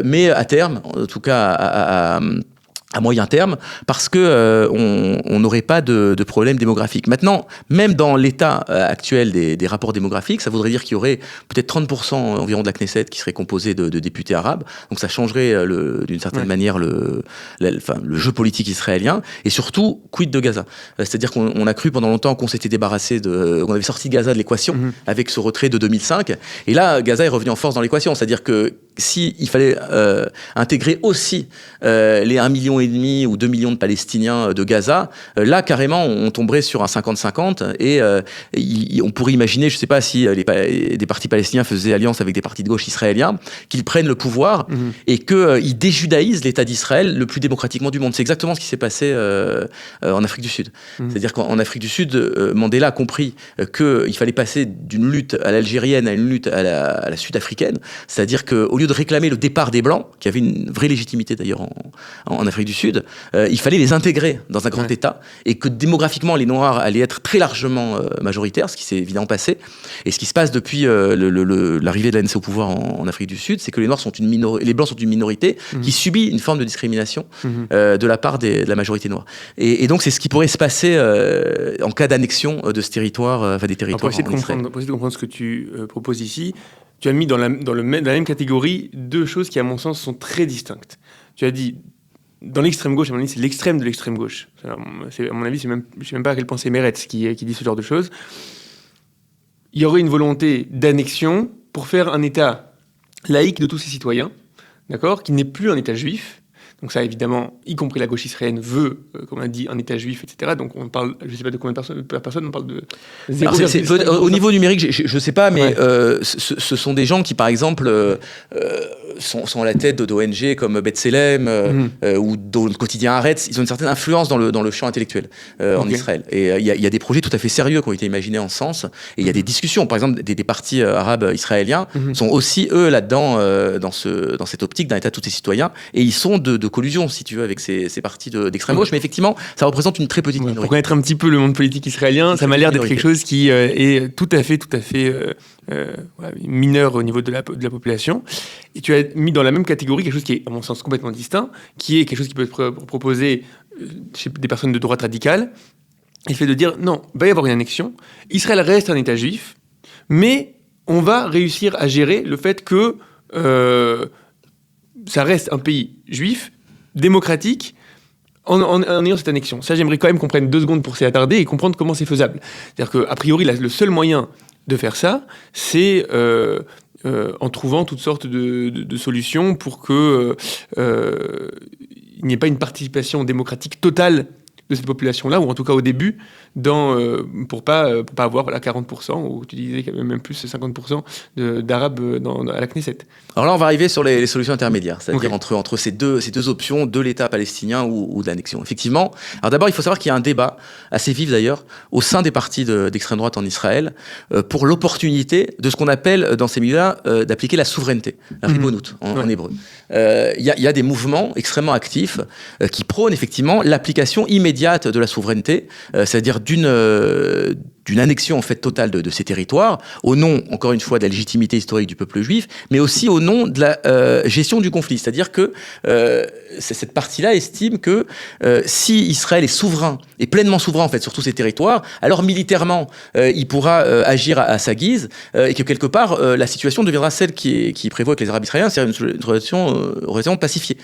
mais à terme, en tout cas à moyen terme, parce que on n'aurait pas de problème démographique. Maintenant, même dans l'état actuel des rapports démographiques, ça voudrait dire qu'il y aurait peut-être 30% environ de la Knesset qui serait composée de députés arabes. Donc ça changerait d'une certaine manière le jeu politique israélien. Et surtout, quid de Gaza. C'est-à-dire qu'on a cru pendant longtemps qu'on s'était débarrassé qu'on avait sorti Gaza de l'équation avec ce retrait de 2005. Et là, Gaza est revenu en force dans l'équation. C'est-à-dire que si il fallait intégrer aussi les 1,5 million ou 2 millions de Palestiniens de Gaza, là carrément on tomberait sur un 50-50 et on pourrait imaginer, je ne sais pas si des partis palestiniens faisaient alliance avec des partis de gauche israéliens, qu'ils prennent le pouvoir et qu'ils déjudaïsent l'État d'Israël le plus démocratiquement du monde. C'est exactement ce qui s'est passé en Afrique du Sud. C'est-à-dire qu'en Afrique du Sud, Mandela a compris qu'il fallait passer d'une lutte à l'algérienne à une lutte à la sud-africaine. C'est-à-dire qu'au lieu de réclamer le départ des Blancs, qui avait une vraie légitimité d'ailleurs en Afrique du Sud, il fallait les intégrer dans un grand État, et que démographiquement les Noirs allaient être très largement majoritaires, ce qui s'est évidemment passé. Et ce qui se passe depuis l'arrivée de l'ANC au pouvoir en Afrique du Sud, c'est que les Blancs sont une minorité qui subit une forme de discrimination de la part de la majorité noire. Et donc c'est ce qui pourrait se passer en cas d'annexion de ce territoire, des territoires pour essayer de comprendre ce que tu proposes ici, tu as mis dans la même catégorie deux choses qui, à mon sens, sont très distinctes. Tu as dit, dans l'extrême gauche, à mon avis, c'est l'extrême de l'extrême gauche. À mon avis, je ne sais même pas à quel point c'est Meretz qui dit ce genre de choses. Il y aurait une volonté d'annexion pour faire un État laïque de tous ses citoyens, d'accord, qui n'est plus un État juif. Donc ça, évidemment, y compris la gauche israélienne veut, comme on a dit, un État juif, etc. Donc on parle, je ne sais pas de combien de personnes, on parle de 0,5%. Au niveau numérique, je ne sais pas, mais ce sont des gens qui, par exemple, sont à la tête d'ONG comme B'Tselem ou dans le quotidien Haaretz. Ils ont une certaine influence dans le champ intellectuel en Israël. Et il y a des projets tout à fait sérieux qui ont été imaginés en ce sens. Et il y a des discussions. Par exemple, des partis arabes israéliens sont aussi, eux, là-dedans, dans cette optique d'un État de tous ses citoyens. Et ils sont de collusion, si tu veux, avec ces partis d'extrême gauche. Mais effectivement, ça représente une très petite minorité. Pour connaître un petit peu le monde politique israélien, ça m'a l'air d'être quelque chose qui est tout à fait mineur au niveau de la population. Et tu as mis dans la même catégorie quelque chose qui est, à mon sens, complètement distinct, qui est quelque chose qui peut être proposé chez des personnes de droite radicale, et le fait de dire, non, il va y avoir une annexion, Israël reste un État juif, mais on va réussir à gérer le fait que ça reste un pays juif, démocratique, en ayant cette annexion. Ça, j'aimerais quand même qu'on prenne 2 secondes pour s'y attarder et comprendre comment c'est faisable. C'est-à-dire qu'a priori, le seul moyen de faire ça, c'est en trouvant toutes sortes de solutions pour qu'il n'y ait pas une participation démocratique totale de cette population-là, ou en tout cas au début, pour pas avoir 40%, ou tu disais qu'il y avait même plus 50% d'Arabes à la Knesset. Alors là, on va arriver sur les solutions intermédiaires, c'est-à-dire entre ces deux options, de l'État palestinien ou de l'annexion. Effectivement. Alors d'abord, il faut savoir qu'il y a un débat, assez vif d'ailleurs, au sein des partis d'extrême droite en Israël, pour l'opportunité de ce qu'on appelle, dans ces milieux-là, d'appliquer la souveraineté, la ribonout en hébreu. Il y a des mouvements extrêmement actifs qui prônent effectivement l'application immédiate de la souveraineté, c'est-à-dire d'une d'une annexion en fait totale de ces territoires, au nom, encore une fois, de la légitimité historique du peuple juif, mais aussi au nom de la gestion du conflit. C'est-à-dire que cette partie-là estime que si Israël est souverain, est pleinement souverain en fait sur tous ces territoires, alors militairement, il pourra agir à sa guise, et que quelque part, la situation deviendra celle qui prévaut avec les Arabes israéliens, c'est-à-dire une relation pacifiée.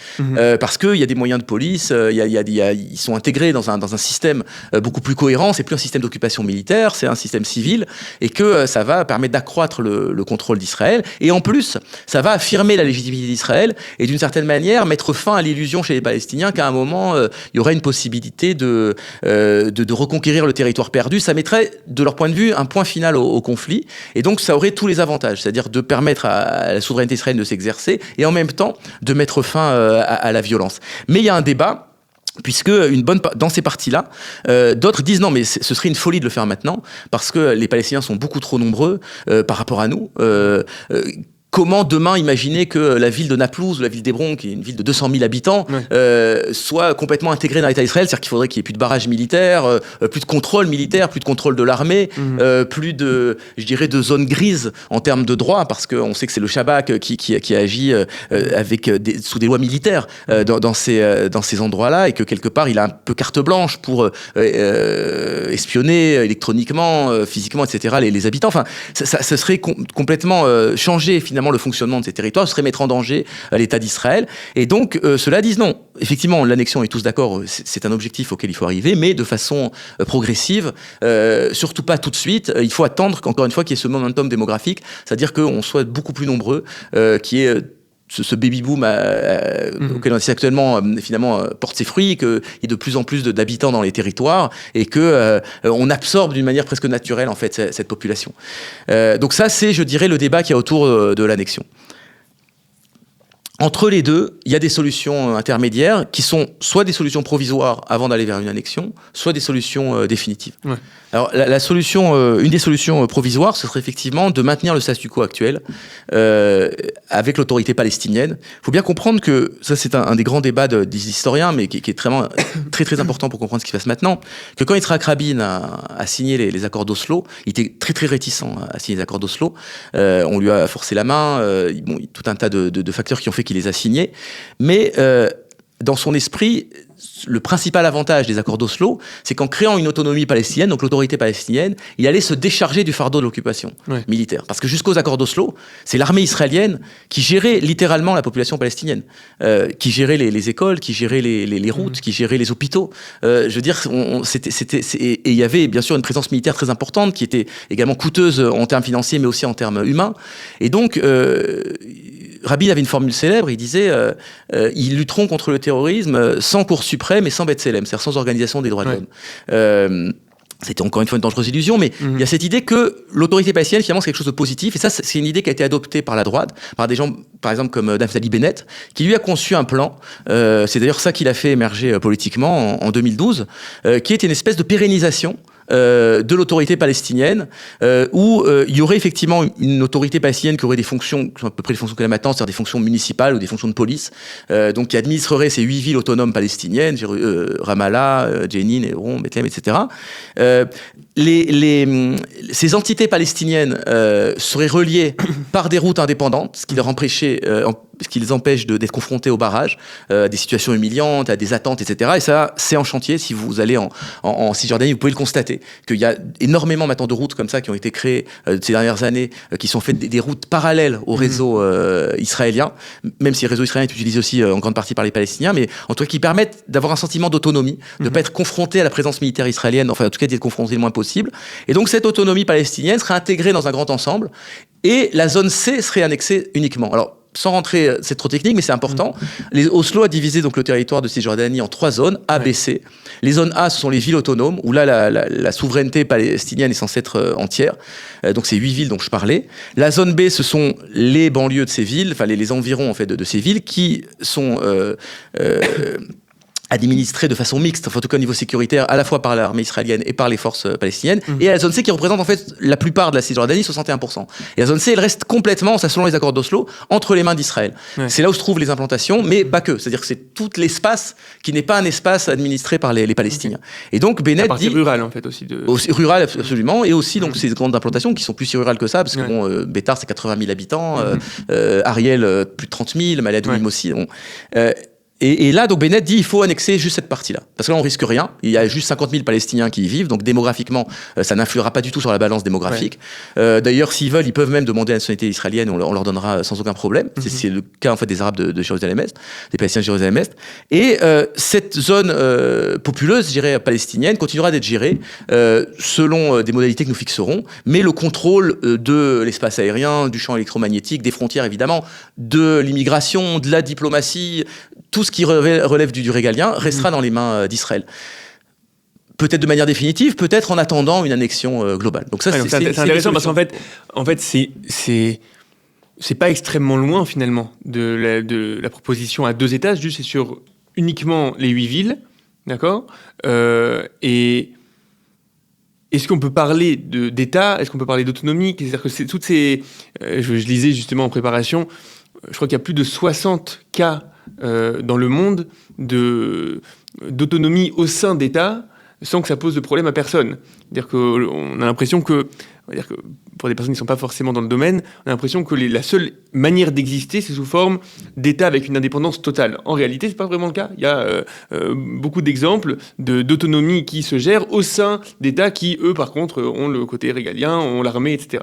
Parce qu'il y a des moyens de police, ils sont intégrés dans un système beaucoup plus cohérent, c'est plus un système d'occupation militaire, c'est un système civil, et que ça va permettre d'accroître le contrôle d'Israël, et en plus, ça va affirmer la légitimité d'Israël, et d'une certaine manière, mettre fin à l'illusion chez les Palestiniens qu'à un moment, il y aurait une possibilité de reconquérir le territoire perdu. Ça mettrait, de leur point de vue, un point final au conflit, et donc ça aurait tous les avantages, c'est-à-dire de permettre à la souveraineté israélienne de s'exercer, et en même temps, de mettre fin à la violence. Mais il y a un débat, puisque dans ces parties-là, d'autres disent non, mais ce serait une folie de le faire maintenant, parce que les Palestiniens sont beaucoup trop nombreux par rapport à nous. Comment demain imaginer que la ville de Naplouse, la ville d'Hébron, qui est une ville de 200 000 habitants, soit complètement intégrée dans l'État d'Israël? C'est-à-dire qu'il faudrait qu'il n'y ait plus de barrages militaires, plus de contrôle militaire, plus de contrôle de l'armée, plus de, je dirais, de zones grises en termes de droits, parce qu'on sait que c'est le Shabak qui agit sous des lois militaires dans ces endroits-là, et que quelque part il a un peu carte blanche pour espionner électroniquement, physiquement, etc. les habitants. Enfin, ça serait complètement changer finalement le fonctionnement de ces territoires, ce serait mettre en danger l'État d'Israël. Et donc, ceux-là disent non. Effectivement, l'annexion, est tous d'accord, c'est un objectif auquel il faut arriver, mais de façon progressive, surtout pas tout de suite. Il faut attendre qu'encore une fois, qu'il y ait ce momentum démographique, c'est-à-dire qu'on soit beaucoup plus nombreux, qu'il y ait ce baby-boom auquel on assiste actuellement, finalement, porte ses fruits, qu'il y ait de plus en plus d'habitants dans les territoires, et qu'on absorbe d'une manière presque naturelle, en fait, cette population. Donc ça, c'est, je dirais, le débat qu'il y a autour de l'annexion. Entre les deux, il y a des solutions intermédiaires qui sont soit des solutions provisoires avant d'aller vers une annexion, soit des solutions définitives. Ouais. Alors, une des solutions provisoires, ce serait effectivement de maintenir le statu quo actuel avec l'autorité palestinienne. Il faut bien comprendre que, ça c'est un des grands débats des historiens, mais qui est très très important pour comprendre ce qui se passe maintenant, que quand Yitzhak Rabin a signé les accords d'Oslo, il était très très réticent à signer les accords d'Oslo. On lui a forcé la main, tout un tas de facteurs qui ont fait qu'il les a signés, mais dans son esprit, le principal avantage des accords d'Oslo, c'est qu'en créant une autonomie palestinienne, donc l'autorité palestinienne, il allait se décharger du fardeau de l'occupation militaire. Parce que jusqu'aux accords d'Oslo, c'est l'armée israélienne qui gérait littéralement la population palestinienne, qui gérait les écoles, qui gérait les routes, qui gérait les hôpitaux. Je veux dire, et il y avait bien sûr une présence militaire très importante, qui était également coûteuse en termes financiers, mais aussi en termes humains. Et donc, Rabin avait une formule célèbre, il disait ils lutteront contre le terrorisme sans Cour suprême et sans B'Tselem, c'est-à-dire sans organisation des droits de l'homme. C'était encore une fois une dangereuse illusion, mais il y a cette idée que l'autorité palestinienne, finalement, c'est quelque chose de positif. Et ça, c'est une idée qui a été adoptée par la droite, par des gens, par exemple, comme Naftali Bennett, qui lui a conçu un plan. C'est d'ailleurs ça qu'il a fait émerger politiquement en 2012, qui est une espèce de pérennisation de l'autorité palestinienne, où il y aurait effectivement une autorité palestinienne qui aurait des fonctions, qui sont à peu près les fonctions qu'elle a maintenant, c'est-à-dire des fonctions municipales ou des fonctions de police, donc qui administrerait ces 8 villes autonomes palestiniennes, Ramallah, Jenin, Hébron, Bethléem, etc. Ces entités palestiniennes seraient reliées par des routes indépendantes, ce qui les empêche d'être confrontés aux barrages, des situations humiliantes, à des attentes, etc. Et ça, c'est en chantier. Si vous allez en Cisjordanie, vous pouvez le constater, qu'il y a énormément maintenant de routes comme ça qui ont été créées ces dernières années, qui sont faites des routes parallèles au réseau israélien, même si le réseau israélien est utilisé aussi en grande partie par les Palestiniens, mais en tout cas qui permettent d'avoir un sentiment d'autonomie, de ne pas être confronté à la présence militaire israélienne, enfin en tout cas d'être confronté le moins possible. Et donc cette autonomie palestinienne serait intégrée dans un grand ensemble, et la zone C serait annexée uniquement. Alors, sans rentrer, c'est trop technique, mais c'est important. Oslo a divisé donc le territoire de Cisjordanie en 3 zones, A, B, C. Les zones A, ce sont les villes autonomes, où là, la souveraineté palestinienne est censée être entière. Donc, c'est 8 villes dont je parlais. La zone B, ce sont les banlieues de ces villes, enfin, les environs, en fait, de ces villes, qui sont administrée de façon mixte, enfin, en tout cas au niveau sécuritaire, à la fois par l'armée israélienne et par les forces palestiniennes, et la zone C qui représente en fait la plupart de la Cisjordanie, 61%. Et la zone C, elle reste complètement, ça selon les accords d'Oslo, entre les mains d'Israël. Ouais. C'est là où se trouvent les implantations, mais pas que. C'est-à-dire que c'est tout l'espace qui n'est pas un espace administré par les Palestiniens. Et donc Bennett dit... rurale en fait aussi. Aussi rurale, absolument, et aussi donc ces grandes implantations qui sont plus si rurales que ça, parce que bon, Bétar c'est 80 000 habitants, Ariel plus de 30 000, Maladouim aussi. Bon. Et là, donc Bennett dit il faut annexer juste cette partie-là. Parce que là, on risque rien. Il y a juste 50 000 Palestiniens qui y vivent. Donc démographiquement, ça n'influera pas du tout sur la balance démographique. D'ailleurs, s'ils veulent, ils peuvent même demander la nationalité israélienne. On leur donnera sans aucun problème. C'est le cas en fait des Arabes de Jérusalem-Est, des Palestiniens de Jérusalem-Est. Et cette zone populeuse, je dirais palestinienne, continuera d'être gérée selon des modalités que nous fixerons. Mais le contrôle de l'espace aérien, du champ électromagnétique, des frontières évidemment, de l'immigration, de la diplomatie, tout ce qui relève du régalien restera dans les mains d'Israël. Peut-être de manière définitive, peut-être en attendant une annexion globale. Donc ça, c'est intéressant parce qu'en fait, c'est pas extrêmement loin finalement de la proposition à 2 États, juste c'est sur uniquement les 8 villes, d'accord. Et est-ce qu'on peut parler d'État? Est-ce qu'on peut parler d'autonomie? C'est-à-dire que c'est toutes ces, je lisais justement en préparation, je crois qu'il y a plus de 60 cas dans le monde d'autonomie au sein d'États sans que ça pose de problème à personne. C'est-à-dire qu'on a l'impression que pour des personnes qui ne sont pas forcément dans le domaine, on a l'impression que la seule manière d'exister, c'est sous forme d'État avec une indépendance totale. En réalité, ce n'est pas vraiment le cas. Il y a beaucoup d'exemples d'autonomie qui se gèrent au sein d'États qui, eux, par contre, ont le côté régalien, ont l'armée, etc.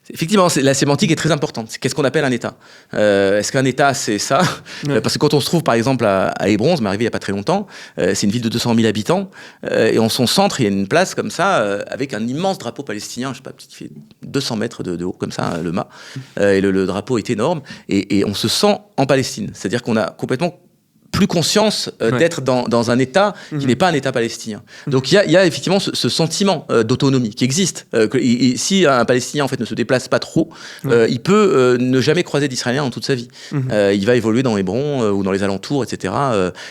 Effectivement, la sémantique est très importante. Qu'est-ce qu'on appelle un État ? Est-ce qu'un État, c'est ça ? Parce que quand on se trouve, par exemple, à Hébron, ça m'est arrivé il n'y a pas très longtemps, c'est une ville de 200 000 habitants, et en son centre, il y a une place comme ça, avec un immense drapeau palestinien, je sais pas, qui fait 200 mètres de haut, comme ça, le mât, et le drapeau est énorme, et on se sent en Palestine. C'est-à-dire qu'on a complètement plus conscience d'être dans un État qui n'est pas un État palestinien. Donc il y a effectivement ce sentiment d'autonomie qui existe. Si un Palestinien en fait ne se déplace pas trop, il peut ne jamais croiser d'Israéliens en toute sa vie. Il va évoluer dans Hébron ou dans les alentours, etc.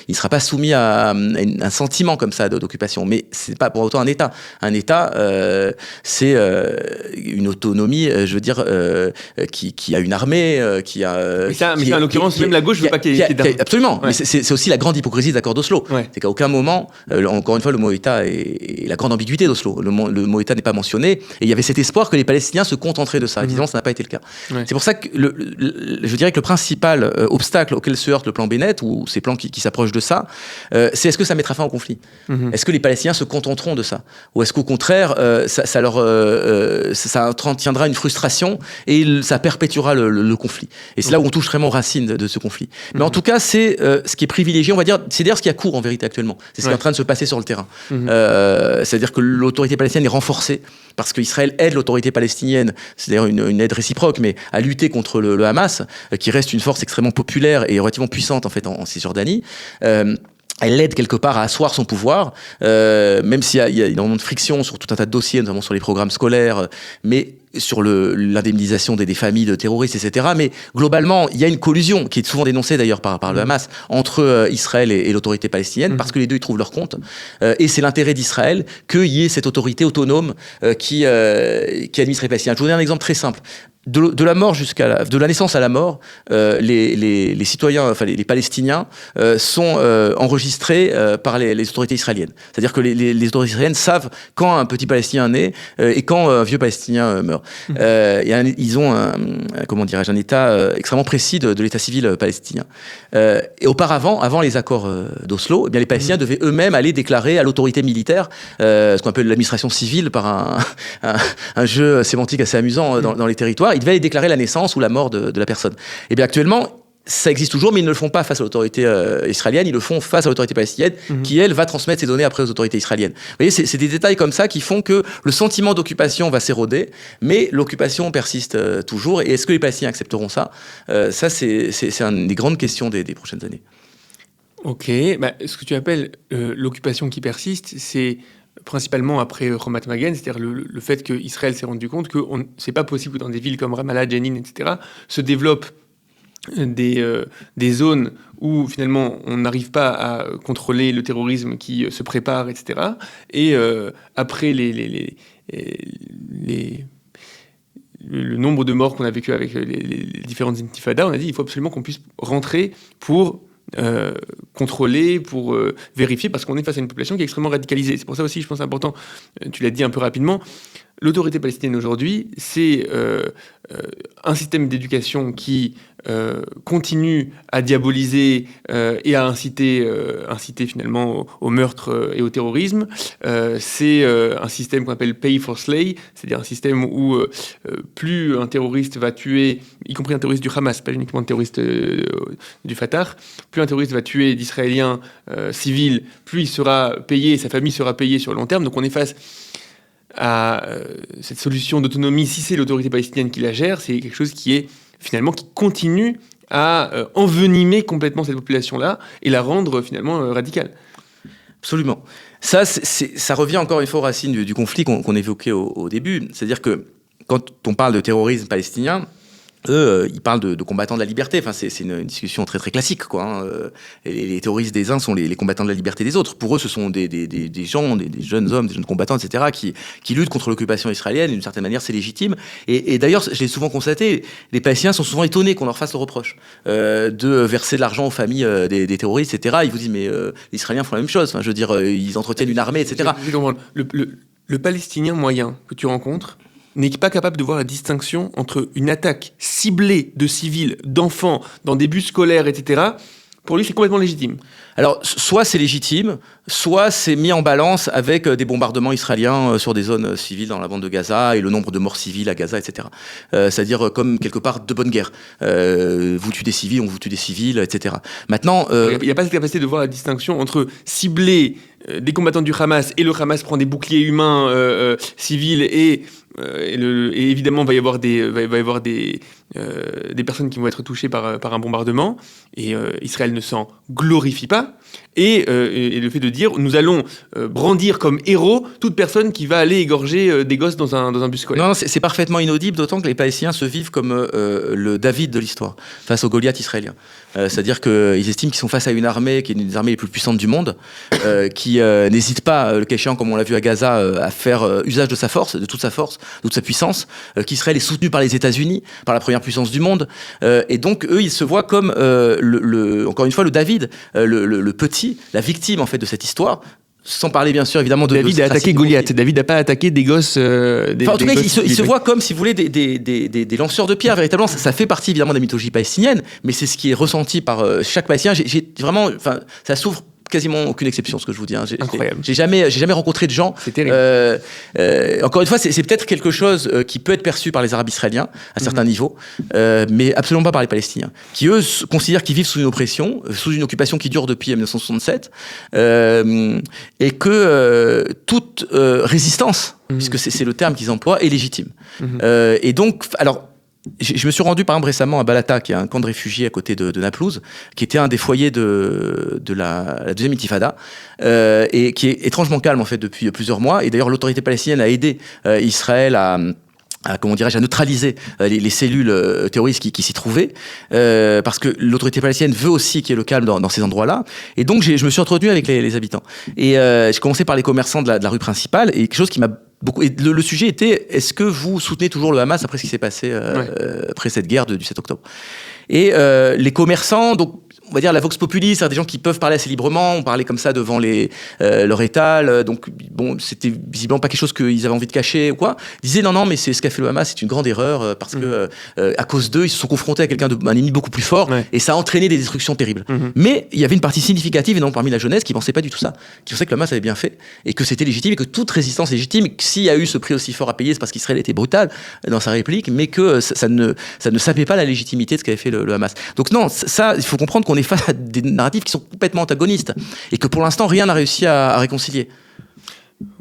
Il ne sera pas soumis à un sentiment comme ça d'occupation. Mais c'est pas pour autant un État. Un État, c'est une autonomie, je veux dire, qui a une armée, qui a. Mais en l'occurrence, même la gauche veut pas qu'il y ait. Absolument. Ouais. Mais c'est aussi la grande hypocrisie des accords d'Oslo. Ouais. C'est qu'à aucun moment, encore une fois, le mot État et la grande ambiguïté d'Oslo. Le mot État n'est pas mentionné. Et il y avait cet espoir que les Palestiniens se contenteraient de ça. Évidemment, ça n'a pas été le cas. Ouais. C'est pour ça que je dirais que le principal obstacle auquel se heurte le plan Bennett, ou ces plans qui s'approchent de ça, c'est est-ce que ça mettra fin au conflit ? Est-ce que les Palestiniens se contenteront de ça ? Ou est-ce qu'au contraire, ça entraînera une frustration et ça perpétuera le conflit ? Et c'est là où on touche vraiment aux racines de ce conflit. Mais en tout cas, c'est ce qui est privilégié, on va dire, c'est d'ailleurs ce qui a cours en vérité actuellement. C'est ce qui est en train de se passer sur le terrain. C'est-à-dire que l'autorité palestinienne est renforcée parce qu'Israël aide l'autorité palestinienne, c'est d'ailleurs une aide réciproque, mais à lutter contre le Hamas, qui reste une force extrêmement populaire et relativement puissante en fait en Cisjordanie. Elle l'aide quelque part à asseoir son pouvoir, même s'il y a énormément de friction sur tout un tas de dossiers, notamment sur les programmes scolaires, mais sur l'indemnisation des familles de terroristes, etc. Mais globalement, il y a une collusion qui est souvent dénoncée d'ailleurs par le Hamas entre Israël et l'autorité palestinienne, parce que les deux y trouvent leur compte. Et c'est l'intérêt d'Israël qu'il y ait cette autorité autonome qui administre les Palestiniens. Je vous donne un exemple très simple. De la mort de la naissance à la mort, les citoyens, enfin les Palestiniens, sont enregistrés par les autorités israéliennes. C'est-à-dire que les autorités israéliennes savent quand un petit Palestinien naît et quand un vieux Palestinien meurt. Ils ont un état extrêmement précis de l'état civil palestinien. Et auparavant, avant les accords d'Oslo, eh bien les Palestiniens devaient eux-mêmes aller déclarer à l'autorité militaire, ce qu'on appelle l'administration civile par un jeu sémantique assez amusant dans les territoires. Ils devaient aller déclarer la naissance ou la mort de la personne. Et bien actuellement, ça existe toujours, mais ils ne le font pas face à l'autorité israélienne, ils le font face à l'autorité palestinienne, qui, elle, va transmettre ces données après aux autorités israéliennes. Vous voyez, c'est des détails comme ça qui font que le sentiment d'occupation va s'éroder, mais l'occupation persiste toujours. Et est-ce que les Palestiniens accepteront ça ? Ça, c'est une des grandes questions des prochaines années. Ok, ce que tu appelles l'occupation qui persiste, c'est principalement après Ramat Magen, c'est-à-dire le fait qu'Israël s'est rendu compte que c'est pas possible que dans des villes comme Ramallah, Jenin, etc., se développent des zones où finalement on n'arrive pas à contrôler le terrorisme qui se prépare, etc. Et après le nombre de morts qu'on a vécu avec les différentes intifadas, on a dit il faut absolument qu'on puisse rentrer pour contrôler, pour vérifier, parce qu'on est face à une population qui est extrêmement radicalisée. C'est pour ça aussi, je pense, important, tu l'as dit un peu rapidement, l'autorité palestinienne aujourd'hui, c'est un système d'éducation qui continue à diaboliser et à inciter finalement au meurtre et au terrorisme. C'est un système qu'on appelle pay for slay, c'est-à-dire un système où plus un terroriste va tuer, y compris un terroriste du Hamas, pas uniquement un terroriste du Fatah, plus un terroriste va tuer d'Israéliens civils, plus il sera payé, sa famille sera payée sur le long terme. Donc on est face à cette solution d'autonomie. Si c'est l'autorité palestinienne qui la gère, c'est quelque chose qui continue à envenimer complètement cette population-là et la rendre finalement radicale. Absolument. Ça revient encore une fois aux racines du conflit qu'on évoquait au début. C'est-à-dire que quand on parle de terrorisme palestinien, eux, ils parlent de combattants de la liberté. Enfin, c'est une discussion très très classique, quoi. Hein. Les terroristes des uns sont les combattants de la liberté des autres. Pour eux, ce sont des gens, des jeunes hommes, des jeunes combattants, etc., qui luttent contre l'occupation israélienne. D'une certaine manière, c'est légitime. Et d'ailleurs, je l'ai souvent constaté, les Palestiniens sont souvent étonnés qu'on leur fasse le reproche de verser de l'argent aux familles des terroristes, etc. Ils vous disent, mais les Israéliens font la même chose. Enfin, je veux dire, ils entretiennent une armée, etc. Le Palestinien moyen que tu rencontres n'est pas capable de voir la distinction entre une attaque ciblée de civils, d'enfants, dans des bus scolaires, etc. Pour lui, c'est complètement légitime. Alors, soit c'est légitime, soit c'est mis en balance avec des bombardements israéliens sur des zones civiles dans la bande de Gaza et le nombre de morts civils à Gaza, etc. C'est-à-dire comme quelque part de bonne guerre. Vous tuez des civils, on vous tue des civils, etc. Maintenant, il n'y a pas cette capacité de voir la distinction entre cibler des combattants du Hamas et le Hamas prend des boucliers humains civils et évidemment il va y avoir des personnes qui vont être touchées par un bombardement et Israël ne s'en glorifie pas et le fait de dire nous allons brandir comme héros toute personne qui va aller égorger des gosses dans un bus scolaire. Non, c'est parfaitement inaudible, d'autant que les Palestiniens se vivent comme le David de l'histoire face au Goliath israélien. C'est-à-dire qu'ils estiment qu'ils sont face à une armée qui est une des armées les plus puissantes du monde, qui n'hésite pas, le cas échéant, comme on l'a vu à Gaza, à faire usage de sa force, de toute sa puissance, qu'Israël est soutenu par les États-Unis, par la première puissance du monde, et donc eux, ils se voient comme encore une fois, le David, le petit, la victime en fait de cette histoire. Sans parler bien sûr évidemment de David a attaqué Goliath. David n'a pas attaqué des gosses. En tout cas, il se voit comme, si vous voulez, des lanceurs de pierre. Véritablement, ça fait partie évidemment de la mythologie palestinienne, mais c'est ce qui est ressenti par chaque Palestinien. J'ai vraiment, enfin, ça souffre quasiment aucune exception, ce que je vous dis. Hein. Incroyable. J'ai jamais rencontré de gens. C'est terrible. Encore une fois, c'est peut-être quelque chose qui peut être perçu par les Arabes israéliens à certains niveaux, mais absolument pas par les Palestiniens, qui eux considèrent qu'ils vivent sous une oppression, sous une occupation qui dure depuis 1967, et que toute résistance, puisque c'est le terme qu'ils emploient, est légitime. Et donc, alors. Je me suis rendu par exemple récemment à Balata, qui est un camp de réfugiés à côté de Naplouse, qui était un des foyers de la deuxième intifada, et qui est étrangement calme en fait depuis plusieurs mois. Et d'ailleurs l'autorité palestinienne a aidé Israël à neutraliser les cellules terroristes qui s'y trouvaient, parce que l'autorité palestinienne veut aussi qu'il y ait le calme dans ces endroits-là. Et donc je me suis entretenu avec les habitants. Et j'ai commencé par les commerçants de la rue principale, et quelque chose qui m'a beaucoup... Et le sujet était, est-ce que vous soutenez toujours le Hamas après ce qui s'est passé après cette guerre du 7 octobre? Et les commerçants, donc on va dire la vox populi, c'est des gens qui peuvent parler assez librement, on parlait comme ça devant leur étal, donc bon, c'était visiblement pas quelque chose qu'ils avaient envie de cacher ou quoi. Ils disaient non, mais c'est ce qu'a fait le Hamas, c'est une grande erreur, parce que à cause d'eux, ils se sont confrontés à un ennemi beaucoup plus fort, et ça a entraîné des destructions terribles. Mais il y avait une partie significative, et donc parmi la jeunesse, qui pensait pas du tout ça, qui pensait que le Hamas avait bien fait, et que c'était légitime, et que toute résistance est légitime, et que s'il y a eu ce prix aussi fort à payer, c'est parce qu'Israël était brutal dans sa réplique, mais que ça ne sapait pas la légitimité de ce qu'avait fait le Hamas. Donc non, ça, il faut comprendre qu'on est face à des narratifs qui sont complètement antagonistes et que pour l'instant rien n'a réussi à réconcilier.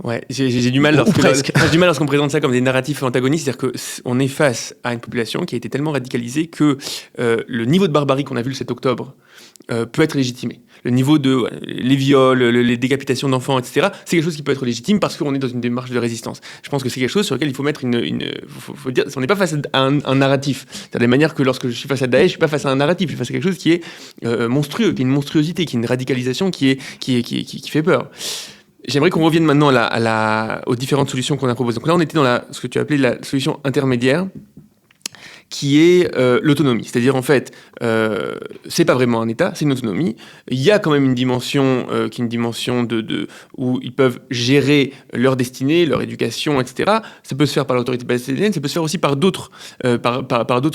Ouais, j'ai du mal j'ai du mal lorsqu'on présente ça comme des narratifs antagonistes, c'est-à-dire qu'on est face à une population qui a été tellement radicalisée que le niveau de barbarie qu'on a vu le 7 octobre peut être légitimé. Le niveau de les viols, les décapitations d'enfants, etc., c'est quelque chose qui peut être légitime parce qu'on est dans une démarche de résistance. Je pense que c'est quelque chose sur lequel il faut mettre faut dire, on n'est pas face à un narratif. C'est de la manière que lorsque je suis face à Daesh, je suis pas face à un narratif, je suis face à quelque chose qui est monstrueux, qui est une monstruosité, qui est une radicalisation qui fait peur. J'aimerais qu'on revienne maintenant aux différentes solutions qu'on a proposées. Donc là, on était dans ce que tu as appelé la solution intermédiaire, qui est l'autonomie. C'est-à-dire, en fait, c'est pas vraiment un État, c'est une autonomie. Il y a quand même une dimension qui est une dimension où ils peuvent gérer leur destinée, leur éducation, etc. Ça peut se faire par l'autorité palestinienne, ça peut se faire aussi par d'autres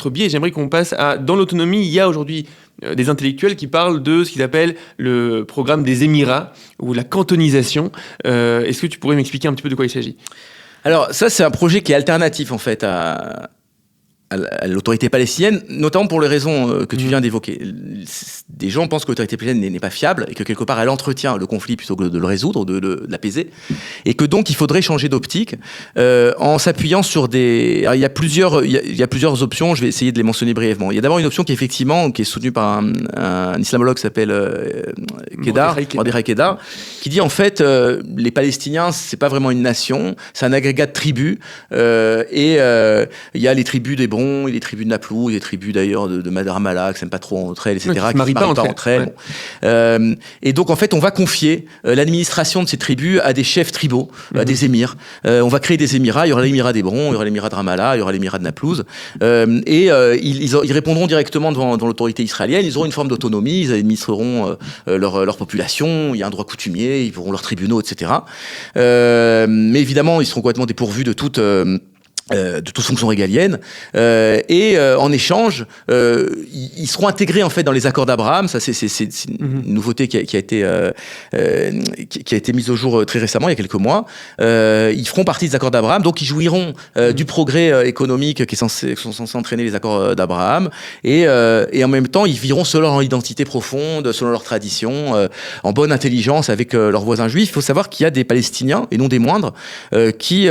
biais. J'aimerais qu'on passe dans l'autonomie, il y a aujourd'hui des intellectuels qui parlent de ce qu'ils appellent le programme des Émirats, ou la cantonisation. Est-ce que tu pourrais m'expliquer un petit peu de quoi il s'agit ? Alors ça, c'est un projet qui est alternatif en fait à l'autorité palestinienne, notamment pour les raisons que tu viens d'évoquer. Des gens pensent que l'autorité palestinienne n'est pas fiable et que quelque part elle entretient le conflit plutôt que de le résoudre, de l'apaiser, et que donc il faudrait changer d'optique en s'appuyant sur des... Alors, il y a plusieurs options, je vais essayer de les mentionner brièvement. Il y a d'abord une option qui est soutenue par un islamologue qui s'appelle Mordechai Kedar, qui dit en fait les Palestiniens c'est pas vraiment une nation, c'est un agrégat de tribus et il y a les tribus d'Hébron, et les tribus de Naplouse, les tribus d'ailleurs de Ramallah, qui s'aiment pas trop entre elles, etc., qui ne se marient pas entre elles. Ouais. Bon. Et donc, en fait, on va confier l'administration de ces tribus à des chefs tribaux, à des émirs. On va créer des émirats, il y aura l'émirat d'Hébron, il y aura l'émirat de Ramallah, il y aura l'émirat de Naplouse. Ils répondront directement devant l'autorité israélienne, ils auront une forme d'autonomie, ils administreront leur population, il y a un droit coutumier, ils auront leurs tribunaux, etc. Mais évidemment, ils seront complètement dépourvus de toute fonction régalienne, en échange ils seront intégrés en fait dans les accords d'Abraham. Ça c'est une nouveauté qui a été mise au jour très récemment, il y a quelques mois. Ils feront partie des accords d'Abraham, donc ils jouiront du progrès économique qui sont censés entraîner les accords d'Abraham, et en même temps ils vivront selon leur identité profonde, selon leur tradition, en bonne intelligence avec leurs voisins juifs. Il faut savoir qu'il y a des Palestiniens, et non des moindres, qui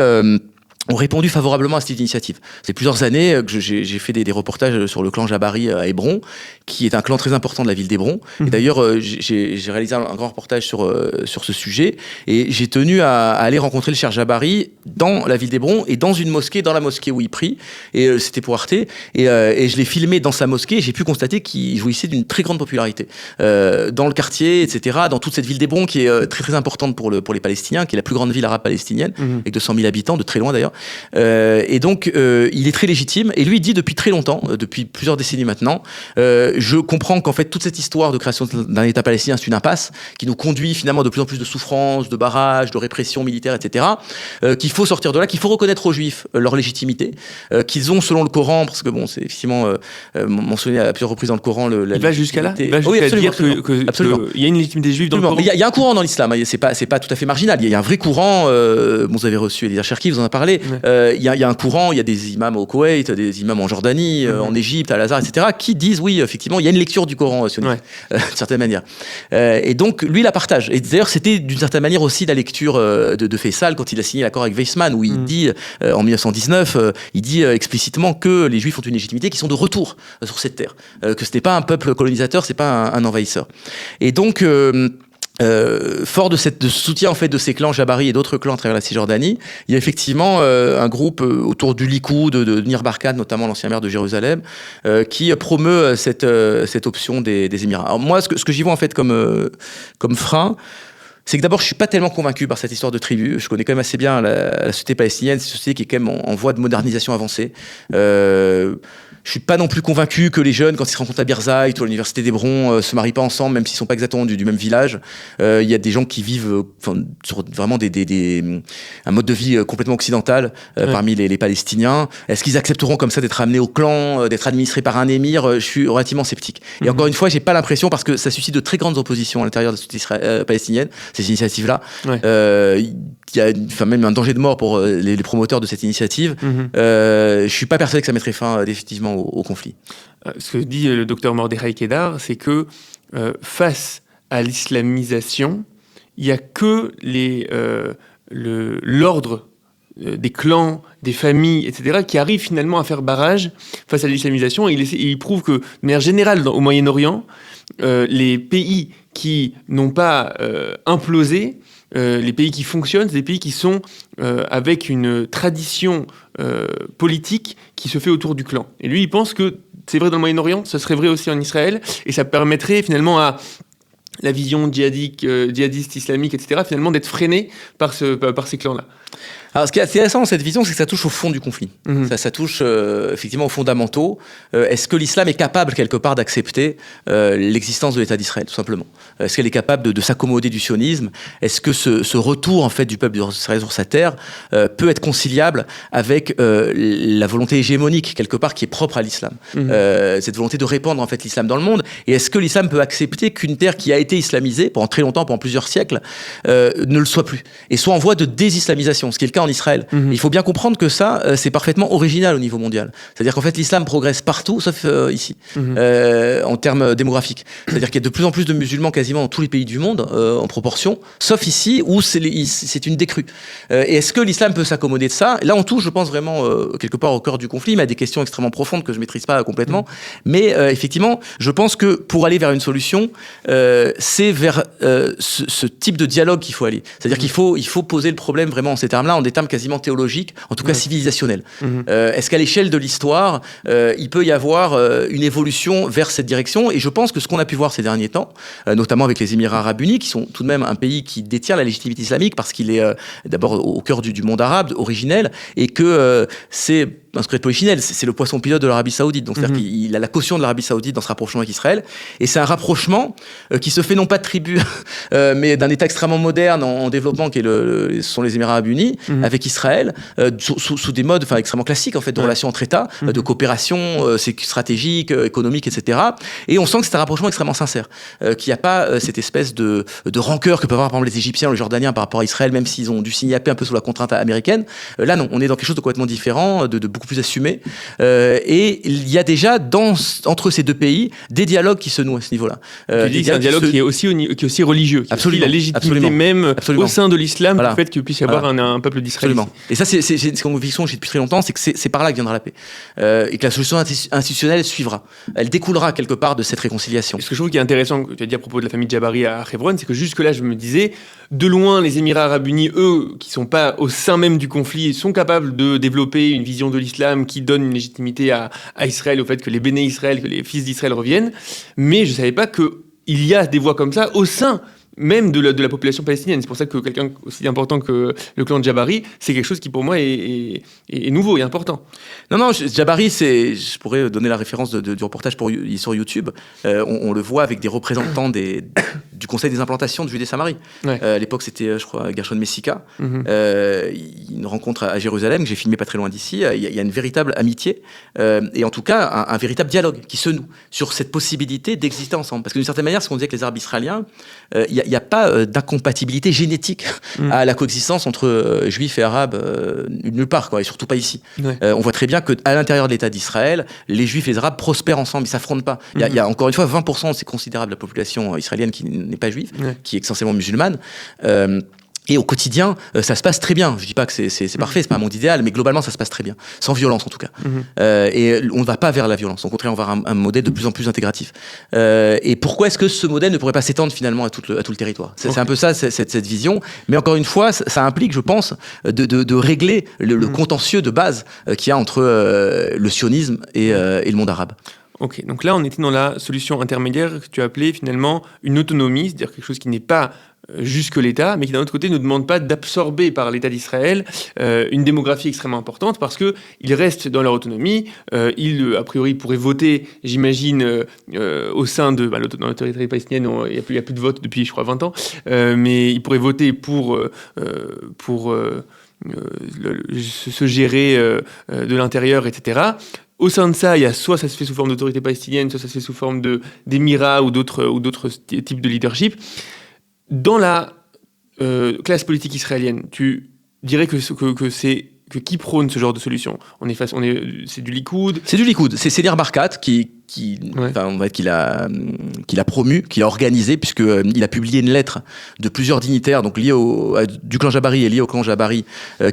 ont répondu favorablement à cette initiative. C'est plusieurs années que j'ai fait des reportages sur le clan Jabari à Hébron, qui est un clan très important de la ville d'Hébron. Et d'ailleurs, j'ai réalisé un grand reportage sur ce sujet, et j'ai tenu à aller rencontrer le Cheikh Jabari dans la ville d'Hébron et dans une mosquée, dans la mosquée où il prie. Et c'était pour Arte. Et je l'ai filmé dans sa mosquée, et j'ai pu constater qu'il jouissait d'une très grande popularité dans le quartier, etc., dans toute cette ville d'Hébron qui est très très importante pour les Palestiniens, qui est la plus grande ville arabe palestinienne, avec 200 000 habitants, de très loin d'ailleurs. Et donc il est très légitime, et lui il dit depuis très longtemps, depuis plusieurs décennies maintenant, je comprends qu'en fait toute cette histoire de création d'un État palestinien c'est une impasse qui nous conduit finalement de plus en plus de souffrances, de barrages, de répression militaire, etc., qu'il faut sortir de là, qu'il faut reconnaître aux Juifs leur légitimité, qu'ils ont selon le Coran, parce que bon c'est effectivement mentionné à plusieurs reprises dans le Coran, il va jusqu'à là, il va jusqu'à dire qu'il y a une légitimité juive dans le Coran. Il y a un courant dans l'islam, c'est pas tout à fait marginal, il y a un vrai courant, vous avez reçu Eliezer Cherki, vous en a parlé. Il y a un courant, il y a des imams au Koweït, des imams en Jordanie, en Égypte, à Al-Azhar, etc., qui disent oui, effectivement, il y a une lecture du Coran sioniste, d'une certaine manière. Et donc, lui, il la partage. Et d'ailleurs, c'était d'une certaine manière aussi la lecture de Faisal quand il a signé l'accord avec Weizmann, où il dit, en 1919, il dit explicitement que les Juifs ont une légitimité, qui sont de retour sur cette terre, que ce n'est pas un peuple colonisateur, c'est pas un envahisseur. Et donc, fort de ce soutien en fait de ces clans Jabari et d'autres clans à travers la Cisjordanie, il y a effectivement un groupe autour du Likoud, de Nir Barkat, notamment l'ancien maire de Jérusalem, qui promeut cette option des Émirats. Alors moi, ce que j'y vois en fait comme frein, c'est que d'abord, je suis pas tellement convaincu par cette histoire de tribu. Je connais quand même assez bien la société palestinienne, c'est une société qui est quand même en voie de modernisation avancée. Je suis pas non plus convaincu que les jeunes, quand ils se rencontrent à Birzeit ou à l'université d'Hébron, se marient pas ensemble, même s'ils sont pas exactement du même village. Il y a des gens qui vivent sur vraiment un mode de vie complètement occidental parmi les Palestiniens. Est-ce qu'ils accepteront comme ça d'être amenés au clan, d'être administrés par un émir? Je suis relativement sceptique. Et encore une fois, j'ai pas l'impression, parce que ça suscite de très grandes oppositions à l'intérieur de la société palestinienne, ces initiatives-là. Il y a même un danger de mort pour les promoteurs de cette initiative. Je suis pas persuadé que ça mettrait fin définitivement au conflit. Ce que dit le docteur Mordechai Kedar, c'est que face à l'islamisation, il n'y a que l'ordre des clans, des familles, etc., qui arrivent finalement à faire barrage face à l'islamisation. Et il prouve que, de manière générale, au Moyen-Orient, les pays qui n'ont pas implosé, les pays qui fonctionnent, c'est des pays qui sont avec une tradition politique qui se fait autour du clan. Et lui, il pense que c'est vrai dans le Moyen-Orient, ce serait vrai aussi en Israël, et ça permettrait finalement à la vision djihadiste, islamique, etc., finalement d'être freinée par ces clans-là. Alors, ce qui est intéressant dans cette vision, c'est que ça touche au fond du conflit. Ça touche effectivement aux fondamentaux. Est-ce que l'islam est capable, quelque part, d'accepter l'existence de l'État d'Israël, tout simplement? Est-ce qu'elle est capable de s'accommoder du sionisme? Est-ce que ce retour, en fait, du peuple d'Israël sur sa terre peut être conciliable avec la volonté hégémonique, quelque part, qui est propre à l'islam? Cette volonté de répandre, en fait, l'islam dans le monde. Et est-ce que l'islam peut accepter qu'une terre qui a été islamisée pendant très longtemps, pendant plusieurs siècles, ne le soit plus, et soit en voie de désislamisation, ce qui est le cas en Israël. Il faut bien comprendre que ça, c'est parfaitement original au niveau mondial. C'est-à-dire qu'en fait, l'islam progresse partout, sauf ici, en termes démographiques. C'est-à-dire qu'il y a de plus en plus de musulmans quasiment dans tous les pays du monde, en proportion, sauf ici, où c'est une décrue. Et est-ce que l'islam peut s'accommoder de ça? Là, on touche, je pense, vraiment, quelque part au cœur du conflit, mais à des questions extrêmement profondes que je ne maîtrise pas complètement. Mais effectivement, je pense que pour aller vers une solution, c'est vers ce type de dialogue qu'il faut aller. C'est-à-dire qu'il faut poser le problème vraiment en ces termes-là, en des termes quasiment théologiques, en tout cas civilisationnels. Est-ce qu'à l'échelle de l'histoire, il peut y avoir une évolution vers cette direction? Et je pense que ce qu'on a pu voir ces derniers temps, notamment avec les Émirats arabes unis, qui sont tout de même un pays qui détient la légitimité islamique, parce qu'il est d'abord au cœur du monde arabe, originel, et que c'est un secret de polichinelle, c'est le poisson pilote de l'Arabie Saoudite. Donc, c'est-à-dire qu'il a la caution de l'Arabie Saoudite dans ce rapprochement avec Israël. Et c'est un rapprochement qui se fait non pas de tribu, mais d'un État extrêmement moderne en développement, qui est ce sont les Émirats arabes unis, avec Israël, sous des modes extrêmement classiques, en fait, de relations entre États, de coopération stratégique, économique, etc. Et on sent que c'est un rapprochement extrêmement sincère, qu'il n'y a pas cette espèce de rancœur que peuvent avoir, par exemple, les Égyptiens ou les Jordaniens par rapport à Israël, même s'ils ont dû signer un peu sous la contrainte américaine. Là, non, on est dans quelque chose de complètement différent, de beaucoup plus assumé. Et il y a déjà entre ces deux pays des dialogues qui se nouent à ce niveau-là. Tu dis que c'est un dialogue qui est aussi religieux, qui absolument, la légitimité même au sein de l'islam, le fait qu'il puisse y avoir un peuple d'Israël. Absolument. Et ça, c'est une conviction que j'ai depuis très longtemps, c'est que c'est par là que viendra la paix. Et que la solution institutionnelle suivra. Elle découlera quelque part de cette réconciliation. Et ce que je trouve qui est intéressant, que tu as dit à propos de la famille Djabari à Hebron, c'est que jusque-là, je me disais, de loin, les Émirats arabes unis, eux, qui ne sont pas au sein même du conflit, sont capables de développer une vision de l'islam qui donne une légitimité à Israël, au fait que les béné Israël, que les fils d'Israël reviennent. Mais je ne savais pas qu'il y a des voix comme ça au sein même de la population palestinienne. C'est pour ça que quelqu'un aussi important que le clan de Djabari, c'est quelque chose qui pour moi est nouveau et important. Non, Djabari, je pourrais donner la référence du reportage sur YouTube. On le voit avec des représentants du Conseil des implantations de Judée-Samarie. Ouais. À l'époque, c'était, je crois, Gershon Messika. Une rencontre à Jérusalem que j'ai filmée pas très loin d'ici. Il y a une véritable amitié et en tout cas un véritable dialogue qui se noue sur cette possibilité d'exister ensemble. Parce que d'une certaine manière, ce qu'on disait avec les Arabes israéliens, il n'y a pas d'incompatibilité génétique à la coexistence entre juifs et arabes nulle part, quoi, et surtout pas ici. Ouais. On voit très bien qu'à l'intérieur de l'État d'Israël, les juifs et les arabes prospèrent ensemble, ils ne s'affrontent pas. Il y a encore une fois 20%, c'est considérable, de la population israélienne qui n'est pas juive, qui est essentiellement musulmane. Et au quotidien, ça se passe très bien. Je dis pas que c'est parfait, c'est pas un monde idéal, mais globalement, ça se passe très bien. Sans violence, en tout cas. Et on ne va pas vers la violence. Au contraire, on va vers un modèle de plus en plus intégratif. Et pourquoi est-ce que ce modèle ne pourrait pas s'étendre finalement à tout le territoire? C'est un peu ça, cette vision. Mais encore une fois, ça implique, je pense, de régler le contentieux de base qu'il y a entre le sionisme et le monde arabe. Ok, donc là, on était dans la solution intermédiaire que tu as appelée finalement une autonomie, c'est-à-dire quelque chose qui n'est pas jusque l'État, mais qui d'un autre côté ne demande pas d'absorber par l'État d'Israël une démographie extrêmement importante, parce qu'ils restent dans leur autonomie. Ils, a priori, pourraient voter, j'imagine, au sein de dans l'autorité palestinienne, il n'y a plus de vote depuis, je crois, 20 ans, mais ils pourraient voter pour se gérer de l'intérieur, etc. Au sein de ça, il y a soit ça se fait sous forme d'autorité palestinienne, soit ça se fait sous forme d'émirats ou d'autres types de leadership. Dans la classe politique israélienne, tu dirais que qui prône ce genre de solution? C'est du Likoud? C'est du Likoud. C'est Nir Barkat qui qu'il a promu, qu'il a organisé, puisque il a publié une lettre de plusieurs dignitaires, donc liés du clan Jabari et liés au clan Jabari,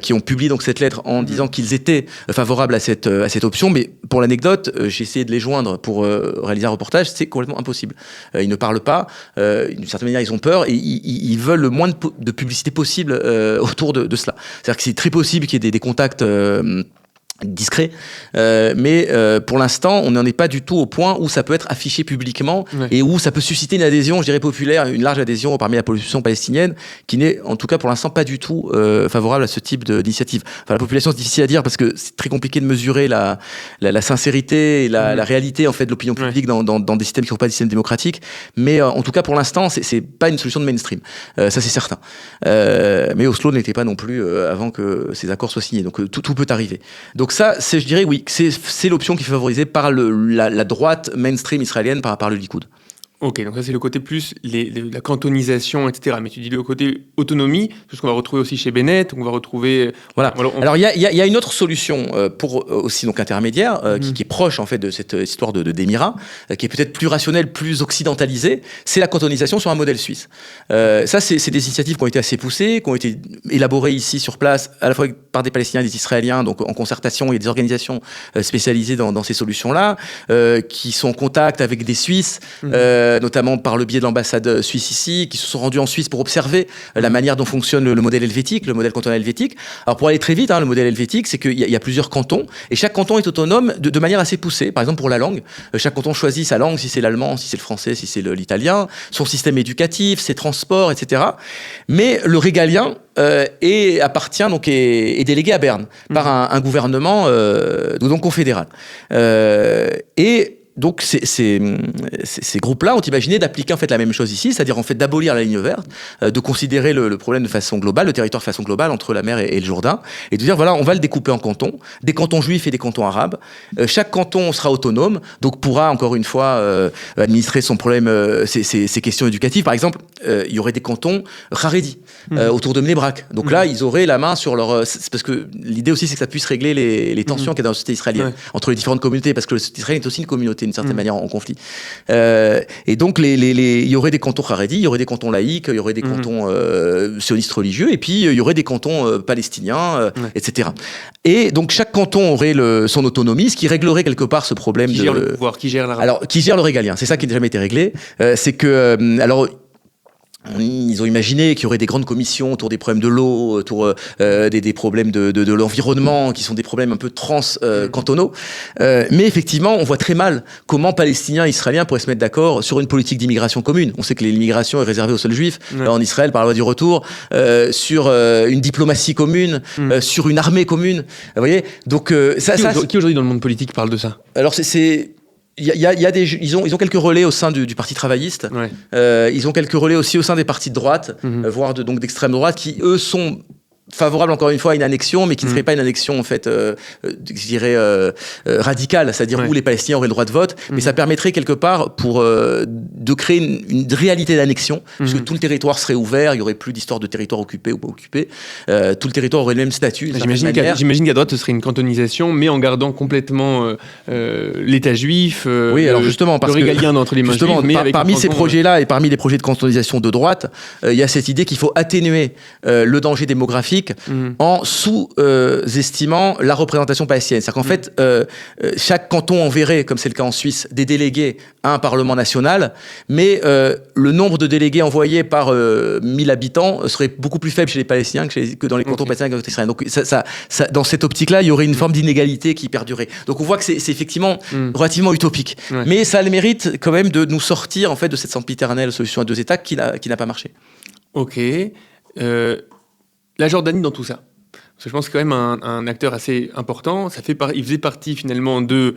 qui ont publié donc cette lettre en disant qu'ils étaient favorables à cette option. Mais pour l'anecdote, j'ai essayé de les joindre pour réaliser un reportage, c'est complètement impossible. Ils ne parlent pas, d'une certaine manière ils ont peur et ils veulent le moins de publicité possible autour de cela. C'est-à-dire que c'est très possible qu'il y ait des contacts discret, mais pour l'instant on n'en est pas du tout au point où ça peut être affiché publiquement et où ça peut susciter une adhésion, je dirais populaire, une large adhésion parmi la population palestinienne qui n'est en tout cas pour l'instant pas du tout favorable à ce type d'initiative. Enfin, la population, c'est difficile à dire parce que c'est très compliqué de mesurer la sincérité et la réalité en fait de l'opinion publique dans des systèmes qui ne sont pas des systèmes démocratiques, mais en tout cas pour l'instant c'est pas une solution de mainstream, ça c'est certain, mais Oslo n'était pas non plus avant que ces accords soient signés, donc tout peut arriver. Donc ça, je dirais, oui, c'est l'option qui est favorisée par la droite mainstream israélienne, par le Likoud. Ok, donc ça c'est le côté plus la cantonisation, etc. Mais tu dis le côté autonomie, c'est ce qu'on va retrouver aussi chez Bennett, on va retrouver... Voilà. Alors il y a une autre solution pour aussi donc intermédiaire, qui est proche en fait de cette histoire d'émirats, qui est peut-être plus rationnelle, plus occidentalisée, c'est la cantonisation sur un modèle suisse. Ça c'est des initiatives qui ont été assez poussées, qui ont été élaborées ici sur place, à la fois par des Palestiniens et des Israéliens, donc en concertation, il y a des organisations spécialisées dans ces solutions-là, qui sont en contact avec des Suisses, notamment par le biais de l'ambassade suisse ici, qui se sont rendus en Suisse pour observer la manière dont fonctionne le modèle helvétique, le modèle cantonal helvétique. Alors pour aller très vite, le modèle helvétique, c'est qu'il y a plusieurs cantons, et chaque canton est autonome de manière assez poussée. Par exemple pour la langue, chaque canton choisit sa langue, si c'est l'allemand, si c'est le français, si c'est l'italien, son système éducatif, ses transports, etc. Mais le régalien appartient donc est délégué à Berne par un gouvernement donc confédéral. Et donc ces groupes-là ont imaginé d'appliquer en fait la même chose ici, c'est-à-dire en fait d'abolir la ligne verte, de considérer le problème de façon globale, le territoire de façon globale entre la mer et le Jourdain, et de dire voilà, on va le découper en cantons, des cantons juifs et des cantons arabes. Chaque canton sera autonome, donc pourra encore une fois administrer son problème, ses questions éducatives. Par exemple, il y aurait des cantons Haredi autour de Mnebrak. Donc là, ils auraient la main sur leur... parce que l'idée aussi, c'est que ça puisse régler les tensions qu'il y a dans la société israélienne entre les différentes communautés, parce que la société israélienne est aussi une communauté d'une certaine manière en conflit. Et donc, il y aurait des cantons Haredi, il y aurait des cantons laïcs, il y aurait des cantons sionistes religieux, et puis il y aurait des cantons palestiniens, etc. Et donc, chaque canton aurait son autonomie, ce qui réglerait quelque part ce problème qui gère le pouvoir, qui gère la... Alors, qui gère le régalien, c'est ça qui n'a jamais été réglé. C'est que... ils ont imaginé qu'il y aurait des grandes commissions autour des problèmes de l'eau, autour des problèmes de l'environnement, qui sont des problèmes un peu cantonaux. Mais effectivement, on voit très mal comment Palestiniens et Israéliens pourraient se mettre d'accord sur une politique d'immigration commune. On sait que l'immigration est réservée aux seuls juifs en Israël par la loi du retour, sur une diplomatie commune, sur une armée commune. Vous voyez, donc qui aujourd'hui dans le monde politique parle de ça? Alors ils ont quelques relais au sein du Parti travailliste. Ils ont quelques relais aussi au sein des partis de droite, voire donc d'extrême droite, qui eux sont favorables encore une fois à une annexion, mais qui ne serait pas une annexion en fait, je dirais radicale, c'est-à-dire où les Palestiniens auraient le droit de vote, mais ça permettrait quelque part de créer une réalité d'annexion, puisque tout le territoire serait ouvert, il y aurait plus d'histoire de territoire occupé ou pas occupé, tout le territoire aurait le même statut. J'imagine qu'à droite ce serait une cantonisation, mais en gardant complètement l'État juif, oui, alors justement, parce le régalien entre les mains juives, mais parmi ces projets-là et parmi les projets de cantonisation de droite, il y a cette idée qu'il faut atténuer le danger démographique en sous-estimant la représentation palestinienne. C'est-à-dire qu'en fait, chaque canton enverrait, comme c'est le cas en Suisse, des délégués à un parlement national, mais le nombre de délégués envoyés par 1000 habitants serait beaucoup plus faible chez les Palestiniens que dans les cantons palestiniens et israéliens. Donc dans cette optique-là, il y aurait une forme d'inégalité qui perdurerait. Donc on voit que c'est effectivement relativement utopique. Mais ça a le mérite quand même de nous sortir en fait, de cette sempiternelle solution à deux États qui n'a pas marché. Ok. La Jordanie dans tout ça, parce que je pense que c'est quand même un acteur assez important. Il faisait partie finalement de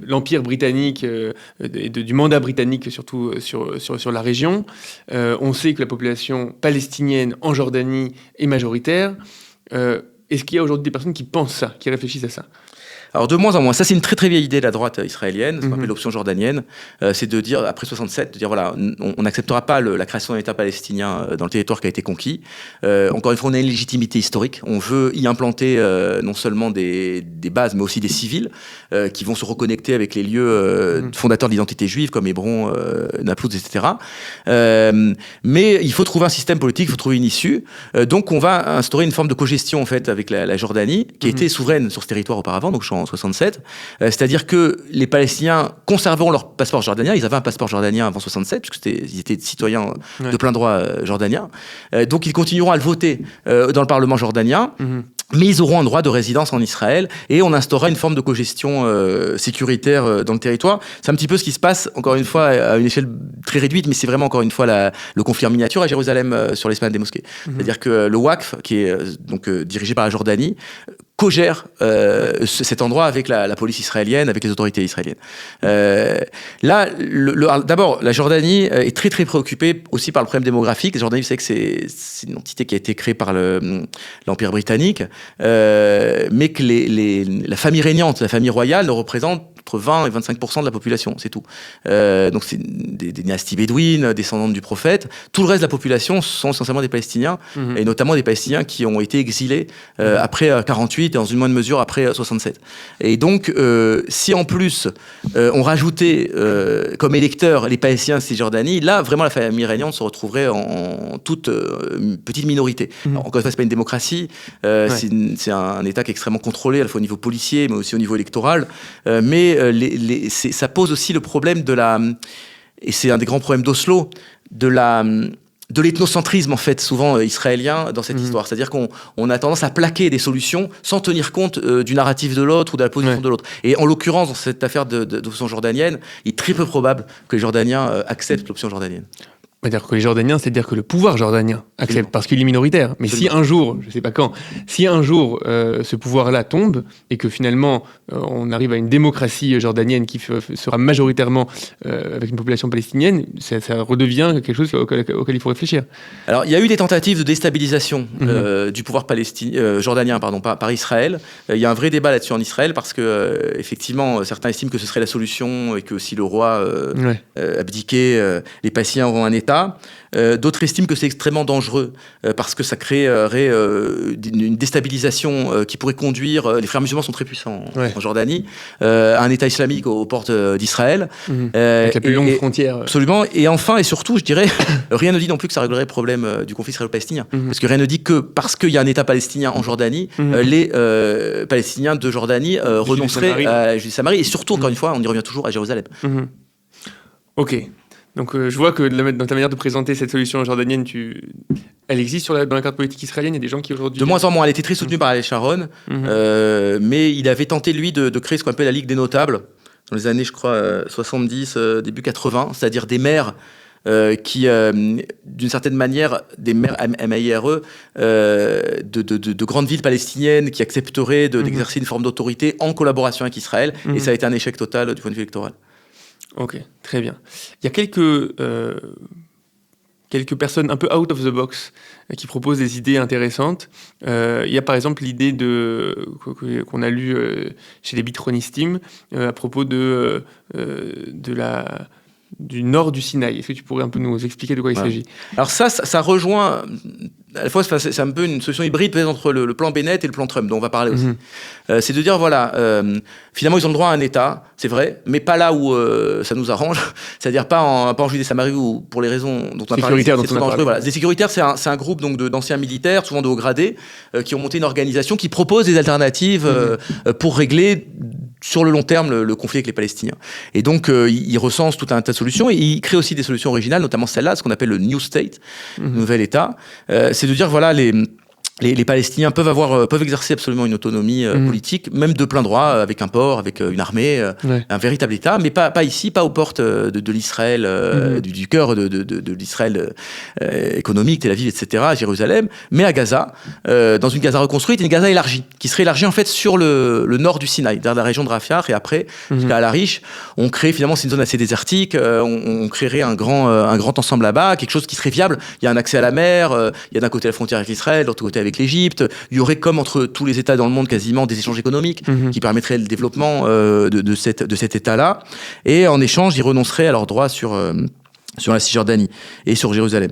l'Empire britannique et du mandat britannique surtout sur la région. On sait que la population palestinienne en Jordanie est majoritaire. Est-ce qu'il y a aujourd'hui des personnes qui pensent ça, qui réfléchissent à ça? Alors de moins en moins, ça c'est une très très vieille idée de la droite israélienne, ce qu'on appelle Mhm. l'option jordanienne, c'est de dire, après 67, de dire voilà, on n'acceptera pas la création d'un État palestinien dans le territoire qui a été conquis. Encore une fois, on a une légitimité historique, on veut y implanter non seulement des bases, mais aussi des civils qui vont se reconnecter avec les lieux fondateurs de l'identité juive, comme Hébron, Naplouse, etc. Mais il faut trouver un système politique, il faut trouver une issue. Donc on va instaurer une forme de cogestion en fait avec la Jordanie, qui était souveraine sur ce territoire auparavant, donc en 67. C'est-à-dire que les Palestiniens conserveront leur passeport jordanien. Ils avaient un passeport jordanien avant 67, puisque ils étaient citoyens de plein droit jordaniens. Donc ils continueront à le voter dans le Parlement jordanien. Mais ils auront un droit de résidence en Israël et on instaurera une forme de cogestion sécuritaire dans le territoire. C'est un petit peu ce qui se passe, encore une fois, à une échelle très réduite, mais c'est vraiment, encore une fois, le conflit en miniature à Jérusalem sur l'esplanade des mosquées. C'est-à-dire que le Waqf, qui est dirigé par la Jordanie, co-gère cet endroit avec la police israélienne, avec les autorités israéliennes. Là, d'abord, la Jordanie est très très préoccupée aussi par le problème démographique. La Jordanie, vous savez que c'est une entité qui a été créée par l'Empire britannique, mais que la famille régnante, la famille royale, ne représente entre 20 et 25% de la population, c'est tout. Donc c'est des dynasties bédouines, descendantes du prophète. Tout le reste de la population sont essentiellement des Palestiniens, et notamment des Palestiniens qui ont été exilés après 48 et dans une moindre mesure après 67. Et donc, si en plus on rajoutait comme électeurs les Palestiniens de Cisjordanie, là vraiment la famille régnante se retrouverait en toute petite minorité. Alors, encore une fois, c'est pas une démocratie, c'est un État qui est extrêmement contrôlé à la fois au niveau policier, mais aussi au niveau électoral. Mais ça pose aussi le problème et c'est un des grands problèmes d'Oslo, de l'ethnocentrisme en fait souvent israélien dans cette histoire, c'est-à-dire qu'on a tendance à plaquer des solutions sans tenir compte du narratif de l'autre ou de la position de l'autre. Et en l'occurrence dans cette affaire d'option jordanienne, il est très peu probable que les Jordaniens acceptent l'option jordanienne. C'est-à-dire que les Jordaniens, c'est-à-dire que le pouvoir jordanien accepte, parce qu'il est minoritaire. Mais si un jour, je ne sais pas quand, si un jour ce pouvoir-là tombe et que finalement on arrive à une démocratie jordanienne qui sera majoritairement avec une population palestinienne, ça redevient quelque chose auquel il faut réfléchir. Alors il y a eu des tentatives de déstabilisation du pouvoir jordanien par Israël. Il y a un vrai débat là-dessus en Israël parce que effectivement certains estiment que ce serait la solution et que si le roi abdiquait, les Palestiniens auront un État. D'autres estiment que c'est extrêmement dangereux parce que ça créerait une déstabilisation qui pourrait conduire, les frères musulmans sont très puissants en Jordanie, à un État islamique aux portes d'Israël. Avec la plus longue frontière. Absolument. Et enfin et surtout, je dirais, rien ne dit non plus que ça réglerait le problème du conflit israélo-palestinien. Parce que rien ne dit que parce qu'il y a un État palestinien en Jordanie, les Palestiniens de Jordanie renonceraient à la Judée-Samarie. Et surtout, encore une fois, on y revient toujours à Jérusalem. Ok. Donc je vois que dans ta manière de présenter cette solution jordanienne, elle existe dans la carte politique israélienne. Il y a des gens qui aujourd'hui... De moins en moins, elle était très soutenue par Ariel Sharon, mais il avait tenté, lui, de créer ce qu'on appelle la Ligue des Notables, dans les années, je crois, 70, début 80, c'est-à-dire des maires qui, d'une certaine manière, des maires MAIRE de grandes villes palestiniennes qui accepteraient d'exercer une forme d'autorité en collaboration avec Israël, et ça a été un échec total du point de vue électoral. Ok, très bien. Il y a quelques personnes un peu out of the box qui proposent des idées intéressantes. Il y a par exemple l'idée qu'on a lue chez les Bitronistim à propos du nord du Sinaï. Est-ce que tu pourrais un peu nous expliquer de quoi il s'agit ? Alors ça rejoint, à la fois c'est un peu une solution hybride peut-être entre le plan Bennett et le plan Trump, dont on va parler aussi. C'est de dire, voilà, finalement ils ont le droit à un État, c'est vrai, mais pas là où ça nous arrange, c'est-à-dire pas en Judée-Samarie ou pour les raisons dont on a parlé, c'est dangereux. Voilà. Les sécuritaires, c'est un groupe donc d'anciens militaires, souvent de haut gradés, qui ont monté une organisation qui propose des alternatives pour régler sur le long terme le conflit avec les Palestiniens. Et donc ils recensent tout un tas de solutions et ils créent aussi des solutions originales, notamment celle-là, ce qu'on appelle le New State, nouvel État. C'est de dire, voilà, les Palestiniens peuvent exercer absolument une autonomie politique, même de plein droit, avec un port, avec une armée, un véritable État, mais pas ici, pas aux portes de l'Israël, du cœur de l'Israël économique, Tel Aviv, etc., à Jérusalem, mais à Gaza, dans une Gaza reconstruite, une Gaza élargie, qui serait élargie en fait sur le nord du Sinaï, vers la région de Rafah, et après jusqu'à Al-Arish. On crée finalement, c'est une zone assez désertique, on créerait un grand ensemble là-bas, quelque chose qui serait viable. Il y a un accès à la mer, il y a d'un côté la frontière avec l'Israël, de l'autre côté avec avec l'Égypte. Il y aurait, comme entre tous les États dans le monde quasiment, des échanges économiques qui permettraient le développement de cet État-là. Et en échange, ils renonceraient à leurs droits sur la Cisjordanie et sur Jérusalem.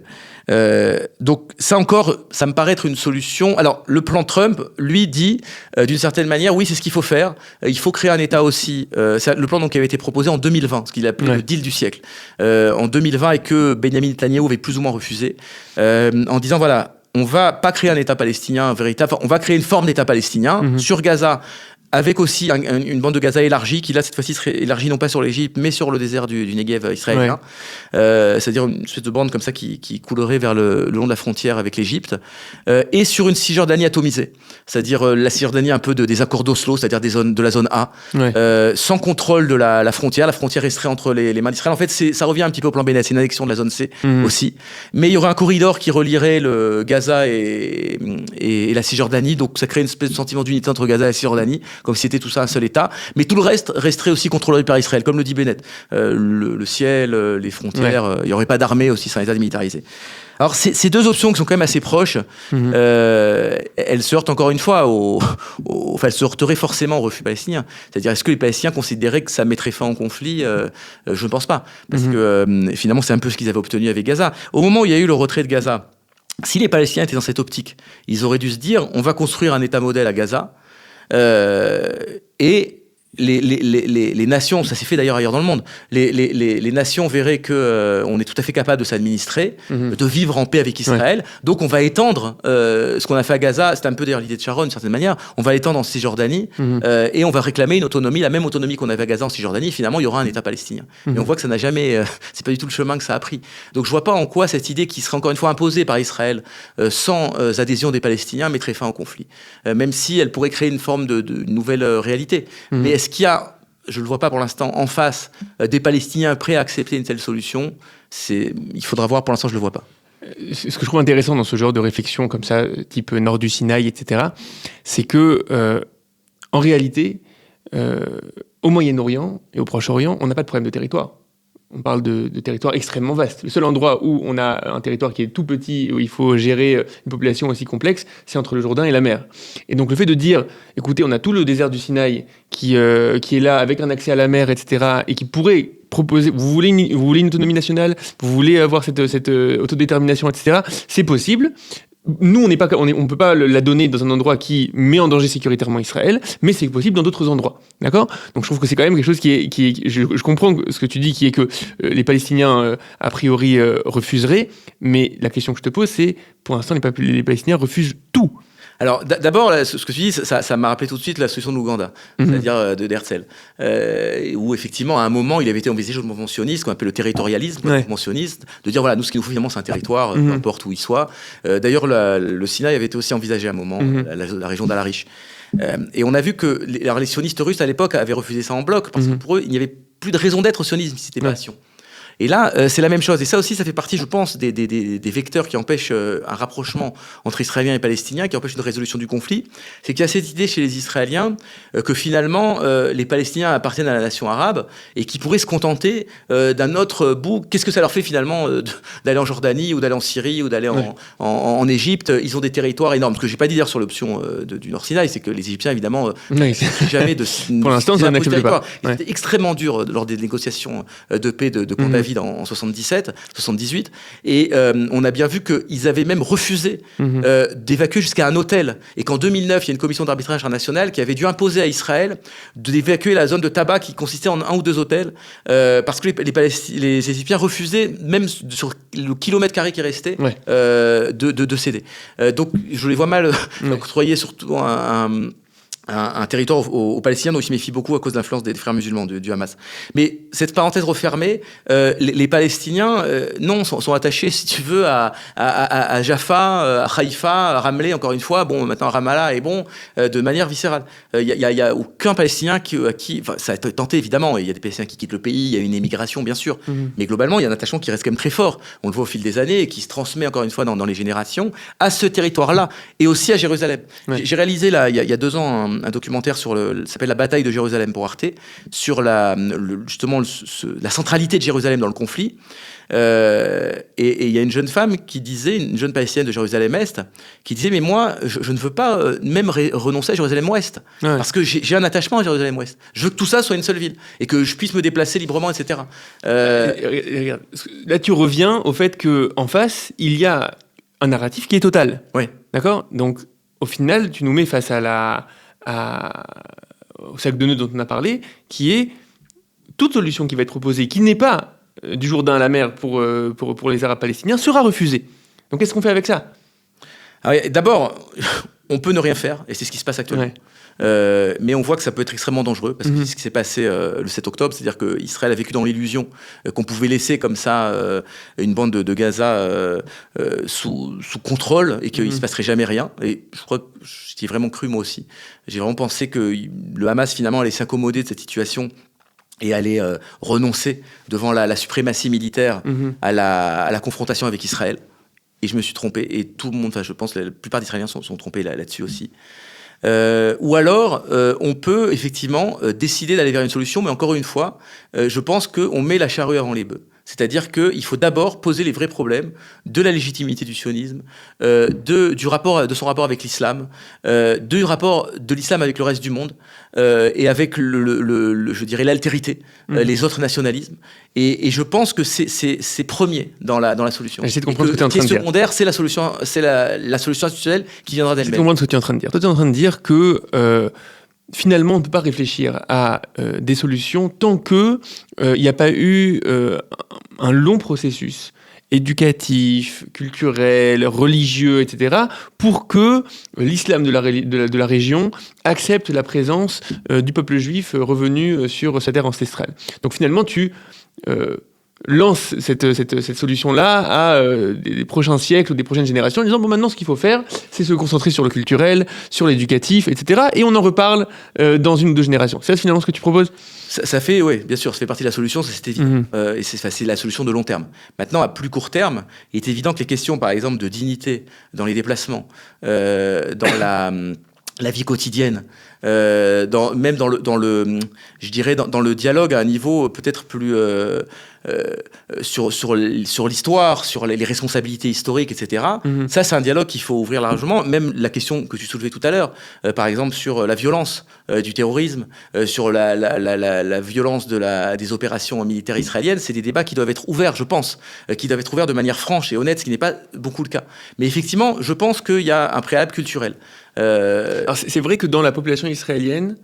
Donc ça encore, ça me paraît être une solution. Alors le plan Trump, lui, dit d'une certaine manière, oui, c'est ce qu'il faut faire. Il faut créer un État aussi. C'est le plan donc, qui avait été proposé en 2020, ce qu'il a appelé le deal du siècle. En 2020 et que Benjamin Netanyahu avait plus ou moins refusé, en disant voilà, on va pas créer un État palestinien véritable, on va créer une forme d'État palestinien sur Gaza, avec aussi une bande de Gaza élargie, qui là, cette fois-ci, serait élargie non pas sur l'Égypte, mais sur le désert du Negev israélien. C'est-à-dire une espèce de bande comme ça qui coulerait vers le long de la frontière avec l'Égypte. Et sur une Cisjordanie atomisée. C'est-à-dire la Cisjordanie un peu des accords d'Oslo, c'est-à-dire de la zone A, sans contrôle de la frontière. La frontière resterait entre les mains d'Israël. En fait, ça revient un petit peu au plan Bennett. C'est une annexion de la zone C aussi. Mais il y aurait un corridor qui relierait le Gaza et la Cisjordanie. Donc ça crée une espèce de sentiment d'unité entre Gaza et la Cisjordanie, comme si c'était tout ça un seul État. Mais tout le reste resterait aussi contrôlé par Israël, comme le dit Bennett. Le ciel, les frontières, il n'y aurait pas d'armée aussi, c'est un État démilitarisé. Alors, ces deux options qui sont quand même assez proches, elles se heurtent encore une fois enfin, elles se heurteraient forcément au refus palestinien. C'est-à-dire, est-ce que les Palestiniens considéraient que ça mettrait fin au conflit ? Je ne pense pas. Parce que, finalement, c'est un peu ce qu'ils avaient obtenu avec Gaza. Au moment où il y a eu le retrait de Gaza, si les Palestiniens étaient dans cette optique, ils auraient dû se dire, on va construire un État modèle à Gaza, et les nations, ça s'est fait d'ailleurs ailleurs dans le monde, les nations verraient que on est tout à fait capable de s'administrer, de vivre en paix avec Israël. Donc on va étendre ce qu'on a fait à Gaza, c'était un peu d'ailleurs l'idée de Sharon d'une certaine manière, on va l'étendre en Cisjordanie et on va réclamer une autonomie, la même autonomie qu'on avait à Gaza en Cisjordanie, et finalement il y aura un État palestinien. Et on voit que ça n'a jamais, c'est pas du tout le chemin que ça a pris. Donc je vois pas en quoi cette idée qui serait encore une fois imposée par Israël sans adhésion des Palestiniens mettrait fin au conflit. Même si elle pourrait créer une forme de nouvelle réalité. Mais est-ce qu'il y a, je ne le vois pas pour l'instant, en face des Palestiniens prêts à accepter une telle solution? Il faudra voir, pour l'instant je ne le vois pas. Ce que je trouve intéressant dans ce genre de réflexion comme ça, type nord du Sinaï, etc., c'est que, en réalité, au Moyen-Orient et au Proche-Orient, on n'a pas de problème de territoire. On parle de territoires extrêmement vastes. Le seul endroit où on a un territoire qui est tout petit, où il faut gérer une population aussi complexe, c'est entre le Jourdain et la mer. Et donc le fait de dire, écoutez, on a tout le désert du Sinaï qui est là, avec un accès à la mer, etc., et qui pourrait proposer, vous voulez une autonomie nationale, vous voulez avoir cette autodétermination, etc., c'est possible. Nous, on peut pas la donner dans un endroit qui met en danger sécuritairement Israël, mais c'est possible dans d'autres endroits, d'accord ? Donc je trouve que c'est quand même quelque chose je comprends ce que tu dis, qui est que les Palestiniens a priori refuseraient, mais la question que je te pose, c'est pour l'instant les Palestiniens refusent tout. Alors d'abord, ce que tu dis, ça m'a rappelé tout de suite la solution de l'Ouganda, c'est-à-dire d'Herzl, où effectivement à un moment il avait été envisagé au mouvement sioniste, qu'on appelle le territorialisme, le mouvement sioniste, de dire voilà, nous ce qu'il nous faut finalement c'est un territoire, peu importe où il soit. D'ailleurs le Sinaï avait été aussi envisagé à un moment, la région d'Al-Arish. Et on a vu que les sionistes russes à l'époque avaient refusé ça en bloc, parce que pour eux il n'y avait plus de raison d'être au sionisme si c'était pas Sion. Et là, c'est la même chose. Et ça aussi, ça fait partie, je pense, des vecteurs qui empêchent un rapprochement entre Israéliens et Palestiniens, qui empêchent une résolution du conflit. C'est qu'il y a cette idée chez les Israéliens que finalement, les Palestiniens appartiennent à la nation arabe et qui pourraient se contenter d'un autre bout. Qu'est-ce que ça leur fait finalement d'aller en Jordanie ou d'aller en Syrie ou d'aller en Égypte? Ils ont des territoires énormes. Ce que j'ai pas dit d'ailleurs sur l'option du Nord Sinaï, c'est que les Égyptiens, évidemment, jamais de pour l'instant, ça n'accepte pas. C'était extrêmement dur lors des négociations de paix de Camp David en 78, et on a bien vu qu'ils avaient même refusé d'évacuer jusqu'à un hôtel, et qu'en 2009 il y a une commission d'arbitrage internationale qui avait dû imposer à Israël d'évacuer la zone de tabac qui consistait en 1 ou 2 hôtels, parce que les Égyptiens refusaient, même sur le kilomètre carré qui restait, de céder. Donc je les vois mal octroyer surtout un territoire aux Palestiniens dont ils se méfient beaucoup à cause de l'influence des frères musulmans du Hamas. Mais cette parenthèse refermée, les Palestiniens sont attachés, si tu veux, à Jaffa, à Haïfa, à Ramleh, encore une fois, bon, maintenant Ramallah est bon, de manière viscérale. Il y a aucun Palestinien enfin, ça a été tenté évidemment, il y a des Palestiniens qui quittent le pays, il y a une émigration bien sûr, mais globalement il y a un attachement qui reste quand même très fort, on le voit au fil des années, et qui se transmet encore une fois dans les générations, à ce territoire-là, et aussi à Jérusalem. J'ai réalisé là, il y a 2 ans, un documentaire ça s'appelle La bataille de Jérusalem pour Arte, sur justement la centralité de Jérusalem dans le conflit. Et il y a une jeune femme une jeune palestinienne de Jérusalem-Est, qui disait, mais moi, je ne veux pas même renoncer à Jérusalem-Ouest, parce que j'ai un attachement à Jérusalem-Ouest. Je veux que tout ça soit une seule ville, et que je puisse me déplacer librement, etc. Regarde, là, tu reviens au fait qu'en face, il y a un narratif qui est total. Oui. D'accord ? Donc, au final, tu nous mets face au sac de nœuds dont on a parlé, qui est toute solution qui va être proposée, qui n'est pas du Jourdain à la mer pour les Arabes palestiniens, sera refusée. Donc, qu'est-ce qu'on fait avec ça ? D'abord, on peut ne rien faire, et c'est ce qui se passe actuellement. Ouais. Mais on voit que ça peut être extrêmement dangereux, parce que c'est ce qui s'est passé le 7 octobre, c'est-à-dire qu'Israël a vécu dans l'illusion qu'on pouvait laisser comme ça une bande de Gaza sous contrôle, et qu'il ne se passerait jamais rien. Et je crois que j'y ai vraiment cru, moi aussi. J'ai vraiment pensé que le Hamas, finalement, allait s'accommoder de cette situation et allait renoncer devant la suprématie militaire à la confrontation avec Israël. Et je me suis trompé, et tout le monde, je pense que la plupart des Israéliens sont trompés là-dessus aussi. Ou alors, on peut effectivement décider d'aller vers une solution, mais encore une fois, je pense qu'on met la charrue avant les bœufs. C'est-à-dire qu'il faut d'abord poser les vrais problèmes de la légitimité du sionisme, de son rapport avec l'islam, du rapport de l'islam avec le reste du monde, et avec je dirais l'altérité, les autres nationalismes. Et je pense que c'est premier dans la solution. J'essaie de comprendre ce que tu es en train de dire. Secondaire, c'est la solution institutionnelle qui viendra d'elle-même. J'essaie de comprendre ce que tu es en train de dire. Toi, tu es en train de dire que finalement, on ne peut pas réfléchir à des solutions tant qu'il n'y a pas eu un long processus éducatif, culturel, religieux, etc., pour que l'islam de la région accepte la présence du peuple juif revenu sur sa terre ancestrale. Donc finalement, tu lance cette solution-là à des prochains siècles ou des prochaines générations en disant bon, maintenant ce qu'il faut faire c'est se concentrer sur le culturel, sur l'éducatif, etc. et on en reparle dans une ou deux générations. C'est ça finalement ce que tu proposes ? Ça fait, oui, bien sûr, ça fait partie de la solution, ça c'est évident. Et c'est la solution de long terme. Maintenant, à plus court terme, il est évident que les questions, par exemple, de dignité dans les déplacements, dans la vie quotidienne, même dans le dialogue à un niveau peut-être plus sur l'histoire, sur les responsabilités historiques, etc. Ça, c'est un dialogue qu'il faut ouvrir largement. Même la question que tu soulevais tout à l'heure, par exemple sur la violence du terrorisme, sur la violence des opérations militaires israéliennes, c'est des débats qui doivent être ouverts, je pense, qui doivent être ouverts de manière franche et honnête, ce qui n'est pas beaucoup le cas. Mais effectivement, je pense qu'il y a un préalable culturel. Alors c'est vrai que dans la population israélienne,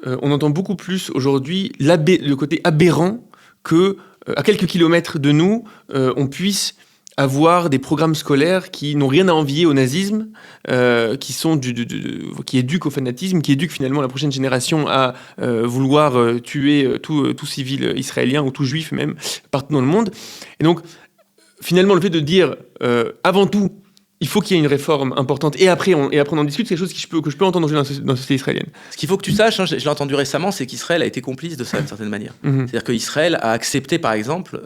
on entend beaucoup plus aujourd'hui le côté aberrant que à quelques kilomètres de nous, on puisse avoir des programmes scolaires qui n'ont rien à envier au nazisme, qui éduquent au fanatisme, qui éduquent finalement la prochaine génération à vouloir tuer tout civil israélien ou tout juif même partout dans le monde. Et donc finalement le fait de dire avant tout il faut qu'il y ait une réforme importante et après on en discute, c'est quelque chose que je peux entendre dans la société israélienne. Ce qu'il faut que tu saches, je l'ai entendu récemment, c'est qu'Israël a été complice de ça d'une certaine manière. C'est-à-dire qu'Israël a accepté par exemple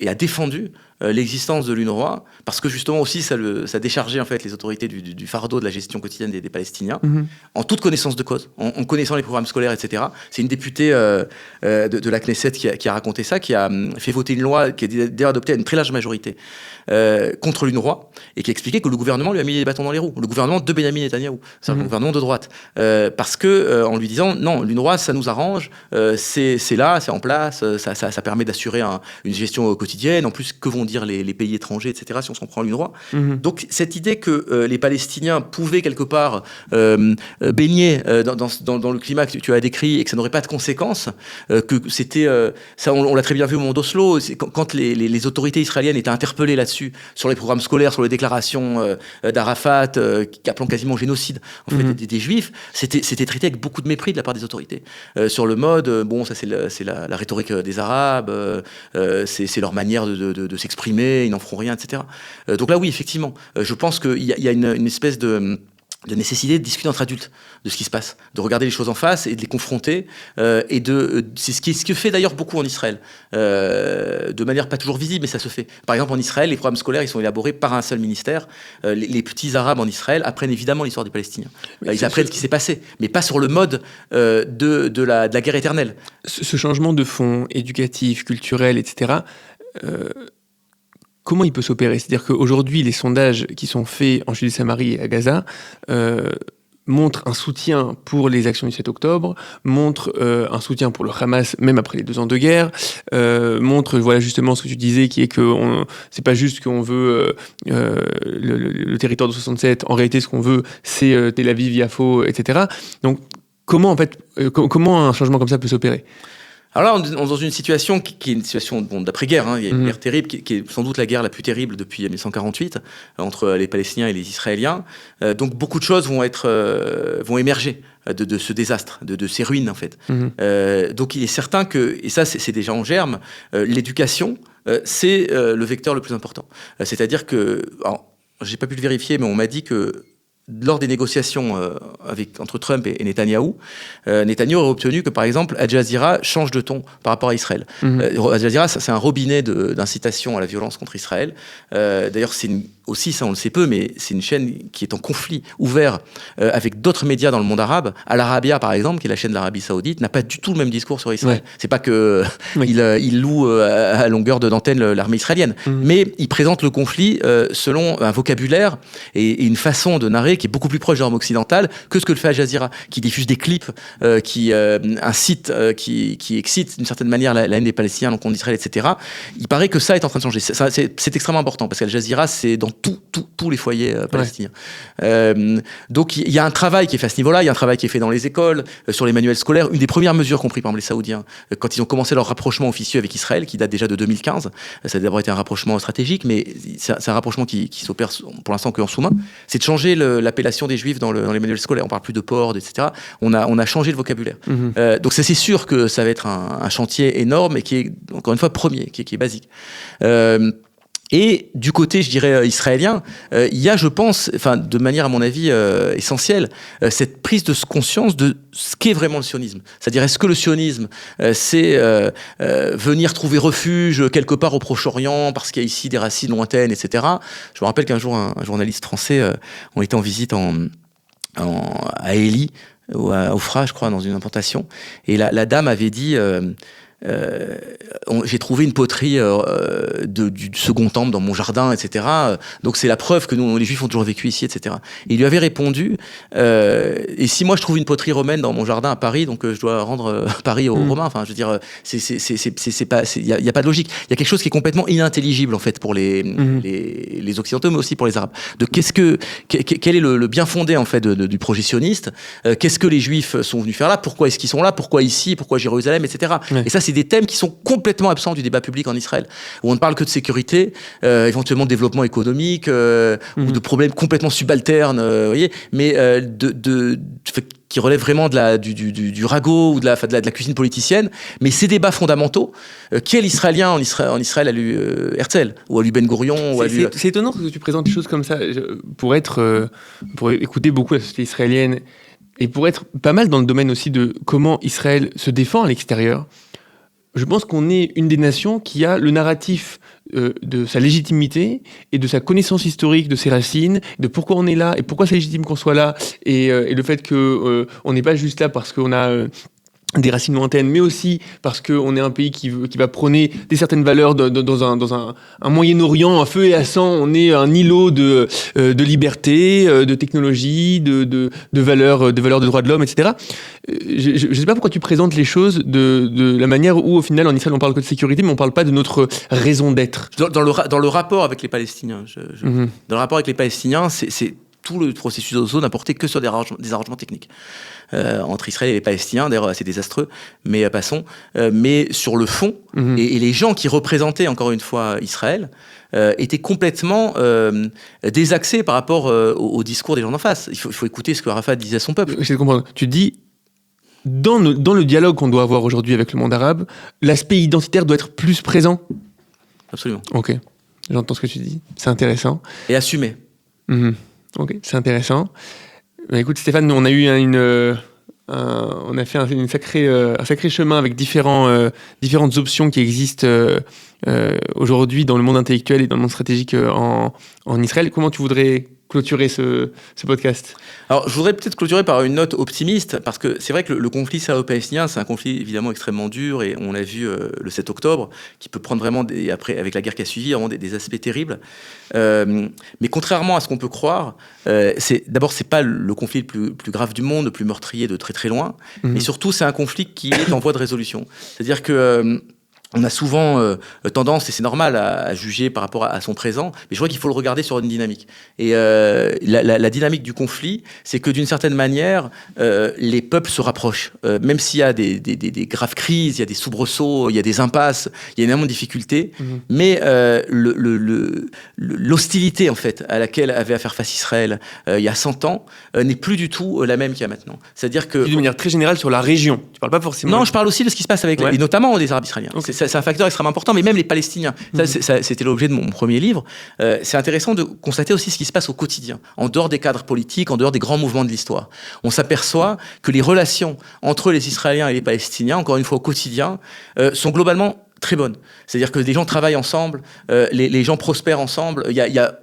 et a défendu l'existence de l'UNRWA parce que justement aussi ça déchargeait en fait les autorités du fardeau de la gestion quotidienne des Palestiniens en toute connaissance de cause, en connaissant les programmes scolaires, etc. C'est une députée de la Knesset qui a raconté ça, qui a fait voter une loi qui est d'ailleurs adoptée à une très large majorité contre l'UNRWA et qui expliquait que le gouvernement lui a mis les bâtons dans les roues, le gouvernement de Benyamin Netanyahou, c'est un gouvernement de droite, parce que en lui disant non, l'UNRWA ça nous arrange, c'est là, c'est en place, ça permet d'assurer une gestion quotidienne, en plus que vont dire les pays étrangers, etc., si on s'en prend à l'UNRWA. Donc cette idée que les Palestiniens pouvaient quelque part baigner dans le climat que tu as décrit et que ça n'aurait pas de conséquences, que c'était ça on l'a très bien vu au moment d'Oslo, quand les autorités israéliennes étaient interpellées là-dessus, sur les programmes scolaires, sur les déclarations d'Arafat, appelant quasiment génocide en fait, des Juifs, c'était traité avec beaucoup de mépris de la part des autorités. Sur le mode, bon, ça c'est la rhétorique des Arabes, c'est leur manière de s'exprimer, ils n'en feront rien, etc. Donc là, oui, effectivement, je pense qu'il y a une espèce de nécessité de discuter entre adultes de ce qui se passe, de regarder les choses en face et de les confronter. C'est ce que fait d'ailleurs beaucoup en Israël, de manière pas toujours visible, mais ça se fait. Par exemple, en Israël, les programmes scolaires, ils sont élaborés par un seul ministère. Les petits Arabes en Israël apprennent évidemment l'histoire des Palestiniens. Ils apprennent ce qui s'est passé, mais pas sur le mode de la guerre éternelle. Ce changement de fond éducatif, culturel, etc., comment il peut s'opérer ? C'est-à-dire qu'aujourd'hui, les sondages qui sont faits en Judée-Samarie et à Gaza montrent un soutien pour les actions du 7 octobre, montrent un soutien pour le Hamas, même après les 2 ans de guerre, montrent voilà, justement ce que tu disais, qui est que c'est pas juste qu'on veut le territoire de 67, en réalité ce qu'on veut, c'est Tel Aviv, Yafo, etc. Donc comment un changement comme ça peut s'opérer ? Alors là, on est dans une situation qui est une situation d'après-guerre. Il y a une guerre terrible, qui est sans doute la guerre la plus terrible depuis 1948, entre les Palestiniens et les Israéliens. Donc beaucoup de choses vont émerger de ce désastre, de ces ruines en fait. Donc il est certain que, et ça c'est déjà en germe, l'éducation, c'est le vecteur le plus important. C'est-à-dire que, alors, j'ai pas pu le vérifier, mais on m'a dit que lors des négociations entre Trump et Netanyahou, Netanyahou aurait obtenu que, par exemple, Al Jazeera change de ton par rapport à Israël. Al Jazeera, c'est un robinet d'incitation à la violence contre Israël. D'ailleurs, aussi, ça on le sait peu, mais c'est une chaîne qui est en conflit ouvert avec d'autres médias dans le monde arabe. Al Arabiya, par exemple, qui est la chaîne de l'Arabie Saoudite, n'a pas du tout le même discours sur Israël. Ouais. C'est pas que il loue à longueur d'antenne l'armée israélienne, mais il présente le conflit selon un vocabulaire et une façon de narrer qui est beaucoup plus proche de l'arme occidentale que ce que le fait Al Jazeera, qui diffuse des clips qui incitent, qui excitent d'une certaine manière la haine des Palestiniens contre Israël, etc. Il paraît que ça est en train de changer. C'est extrêmement important parce qu'Al Jazeera, c'est dans tous les foyers palestiniens. Donc il y a un travail qui est fait à ce niveau-là, il y a un travail qui est fait dans les écoles, sur les manuels scolaires. Une des premières mesures qu'ont pris par exemple les Saoudiens quand ils ont commencé leur rapprochement officieux avec Israël, qui date déjà de 2015, ça a d'abord été un rapprochement stratégique, mais c'est un rapprochement qui s'opère pour l'instant qu'en sous-main, c'est de changer l'appellation des Juifs dans les manuels scolaires. On parle plus de porc, etc. On a changé le vocabulaire. Donc c'est sûr que ça va être un chantier énorme et qui est encore une fois premier, qui est basique. Et du côté, je dirais, israélien, il y a, je pense, de manière à mon avis essentielle, cette prise de conscience de ce qu'est vraiment le sionisme. C'est-à-dire, est-ce que le sionisme, c'est venir trouver refuge quelque part au Proche-Orient parce qu'il y a ici des racines lointaines, etc. Je me rappelle qu'un jour, un journaliste français, on était en visite à Élie, ou à Ofra, je crois, dans une implantation, et la dame avait dit... j'ai trouvé une poterie du second temple dans mon jardin, etc. Donc c'est la preuve que nous, les Juifs, ont toujours vécu ici, etc. Et il lui avait répondu et si moi je trouve une poterie romaine dans mon jardin à Paris, donc je dois rendre Paris aux Romains. Enfin, je veux dire, c'est pas, il y a pas de logique. Il y a quelque chose qui est complètement inintelligible en fait pour les occidentaux, mais aussi pour les Arabes. De quel est le bien fondé en fait du projet sioniste. Qu'est-ce que les Juifs sont venus faire là? Pourquoi est-ce qu'ils sont là? Pourquoi ici? Pourquoi Jérusalem, etc. Et ça, c'est des thèmes qui sont complètement absents du débat public en Israël, où on ne parle que de sécurité, éventuellement de développement économique, ou de problèmes complètement subalternes, voyez, mais qui relèvent vraiment du ragot ou de la cuisine politicienne. Mais ces débats fondamentaux, quel Israélien en Israël a lu Herzl, ou a lu Ben Gurion, ou a lu... C'est étonnant que tu présentes des choses comme ça, pour écouter beaucoup la société israélienne, et pour être pas mal dans le domaine aussi de comment Israël se défend à l'extérieur. Je pense qu'on est une des nations qui a le narratif de sa légitimité et de sa connaissance historique de ses racines, de pourquoi on est là et pourquoi c'est légitime qu'on soit là, et le fait qu'on n'est pas juste là parce qu'on a... des racines lointaines, mais aussi parce qu'on est un pays qui va prôner des certaines valeurs dans un Moyen-Orient à feu et à sang. On est un îlot de liberté, de technologie, de valeurs de droits de l'homme, etc. Je ne sais pas pourquoi tu présentes les choses de la manière où, au final, en Israël, on parle que de sécurité, mais on ne parle pas de notre raison d'être. Dans le rapport avec les Palestiniens, dans le rapport avec les Palestiniens, c'est tout le processus d'Oslo n'a porté que sur des arrangements techniques. Entre Israël et les Palestiniens, d'ailleurs c'est désastreux, mais passons. Mais sur le fond, et les gens qui représentaient encore une fois Israël étaient complètement désaxés par rapport au discours des gens d'en face. Il faut écouter ce que Arafat disait à son peuple. Je comprends. Tu dis, dans le dialogue qu'on doit avoir aujourd'hui avec le monde arabe, l'aspect identitaire doit être plus présent. Absolument. Ok, j'entends ce que tu dis, c'est intéressant. Et assumé. Ok, c'est intéressant. Bah, écoute Stéphane, on a eu on a fait un sacré chemin avec différentes options qui existent aujourd'hui dans le monde intellectuel et dans le monde stratégique en Israël. Comment tu voudrais clôturer ce podcast? Alors, je voudrais peut-être clôturer par une note optimiste, parce que c'est vrai que le conflit israélo-palestinien, c'est un conflit évidemment extrêmement dur, et on l'a vu le 7 octobre, qui peut prendre vraiment, après, avec la guerre qui a suivi, vraiment des aspects terribles. Mais contrairement à ce qu'on peut croire, d'abord, c'est pas le conflit le plus grave du monde, le plus meurtrier de très très loin, mais surtout, c'est un conflit qui est en voie de résolution. C'est-à-dire que on a souvent tendance, et c'est normal, à juger par rapport à son présent, mais je crois qu'il faut le regarder sur une dynamique. Et la dynamique du conflit, c'est que d'une certaine manière, les peuples se rapprochent. Même s'il y a des graves crises, il y a des soubresauts, il y a des impasses, il y a énormément de difficultés, mais l'hostilité en fait, à laquelle avait à faire face Israël il y a 100 ans n'est plus du tout la même qu'il y a maintenant. C'est-à-dire que... De manière très générale sur la région, tu parles pas forcément... Non, je parle aussi de ce qui se passe avec... Et notamment des Arabes israéliens. Okay. C'est un facteur extrêmement important, mais même les Palestiniens. C'était l'objet de mon premier livre. C'est intéressant de constater aussi ce qui se passe au quotidien, en dehors des cadres politiques, en dehors des grands mouvements de l'histoire. On s'aperçoit que les relations entre les Israéliens et les Palestiniens, encore une fois au quotidien, sont globalement très bonnes. C'est-à-dire que des gens travaillent ensemble, les gens prospèrent ensemble. Il y a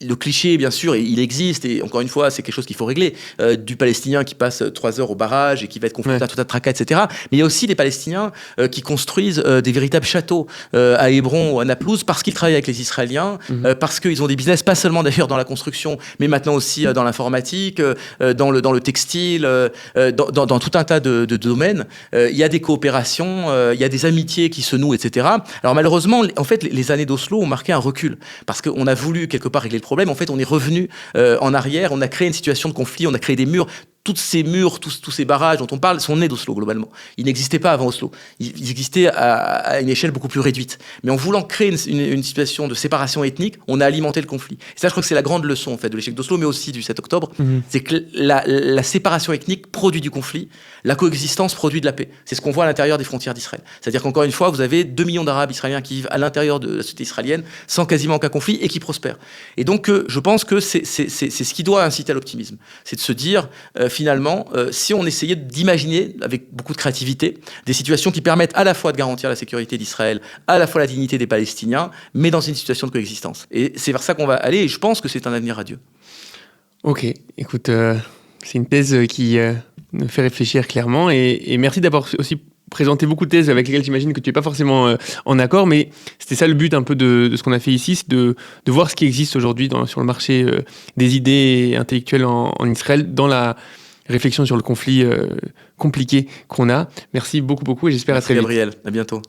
le cliché, bien sûr, il existe, et encore une fois, c'est quelque chose qu'il faut régler, du Palestinien qui passe 3 heures au barrage et qui va être confronté à tout un tracas, etc. Mais il y a aussi des Palestiniens qui construisent des véritables châteaux à Hébron ou à Naplouse parce qu'ils travaillent avec les Israéliens, parce qu'ils ont des business, pas seulement d'ailleurs dans la construction, mais maintenant aussi dans l'informatique, dans le textile, dans tout un tas de domaines. Il y a des coopérations, il y a des amitiés qui se nouent, etc. Alors malheureusement, en fait, les années d'Oslo ont marqué un recul, parce qu'on a voulu quelque part régler le problème. En fait, on est revenu en arrière, on a créé une situation de conflit, on a créé des murs. Tous ces murs, tous ces barrages dont on parle sont nés d'Oslo, globalement. Ils n'existaient pas avant Oslo. Ils existaient à une échelle beaucoup plus réduite. Mais en voulant créer une situation de séparation ethnique, on a alimenté le conflit. Et ça, je crois que c'est la grande leçon, en fait, de l'échec d'Oslo, mais aussi du 7 octobre. C'est que la séparation ethnique produit du conflit, la coexistence produit de la paix. C'est ce qu'on voit à l'intérieur des frontières d'Israël. C'est-à-dire qu'encore une fois, vous avez 2 millions d'Arabes israéliens qui vivent à l'intérieur de la société israélienne, sans quasiment aucun conflit, et qui prospèrent. Et donc, je pense que c'est ce qui doit inciter à l'optimisme. C'est de se dire, finalement, si on essayait d'imaginer, avec beaucoup de créativité, des situations qui permettent à la fois de garantir la sécurité d'Israël, à la fois la dignité des Palestiniens, mais dans une situation de coexistence. Et c'est vers ça qu'on va aller, et je pense que c'est un avenir radieux. Ok, écoute, c'est une thèse qui me fait réfléchir clairement, et merci d'avoir aussi présenté beaucoup de thèses avec lesquelles j'imagine que tu n'es pas forcément en accord, mais c'était ça le but un peu de ce qu'on a fait ici, c'est de voir ce qui existe aujourd'hui sur le marché des idées intellectuelles en Israël, dans la réflexion sur le conflit compliqué qu'on a. Merci beaucoup et j'espère à très vite. Gabriel, à bientôt.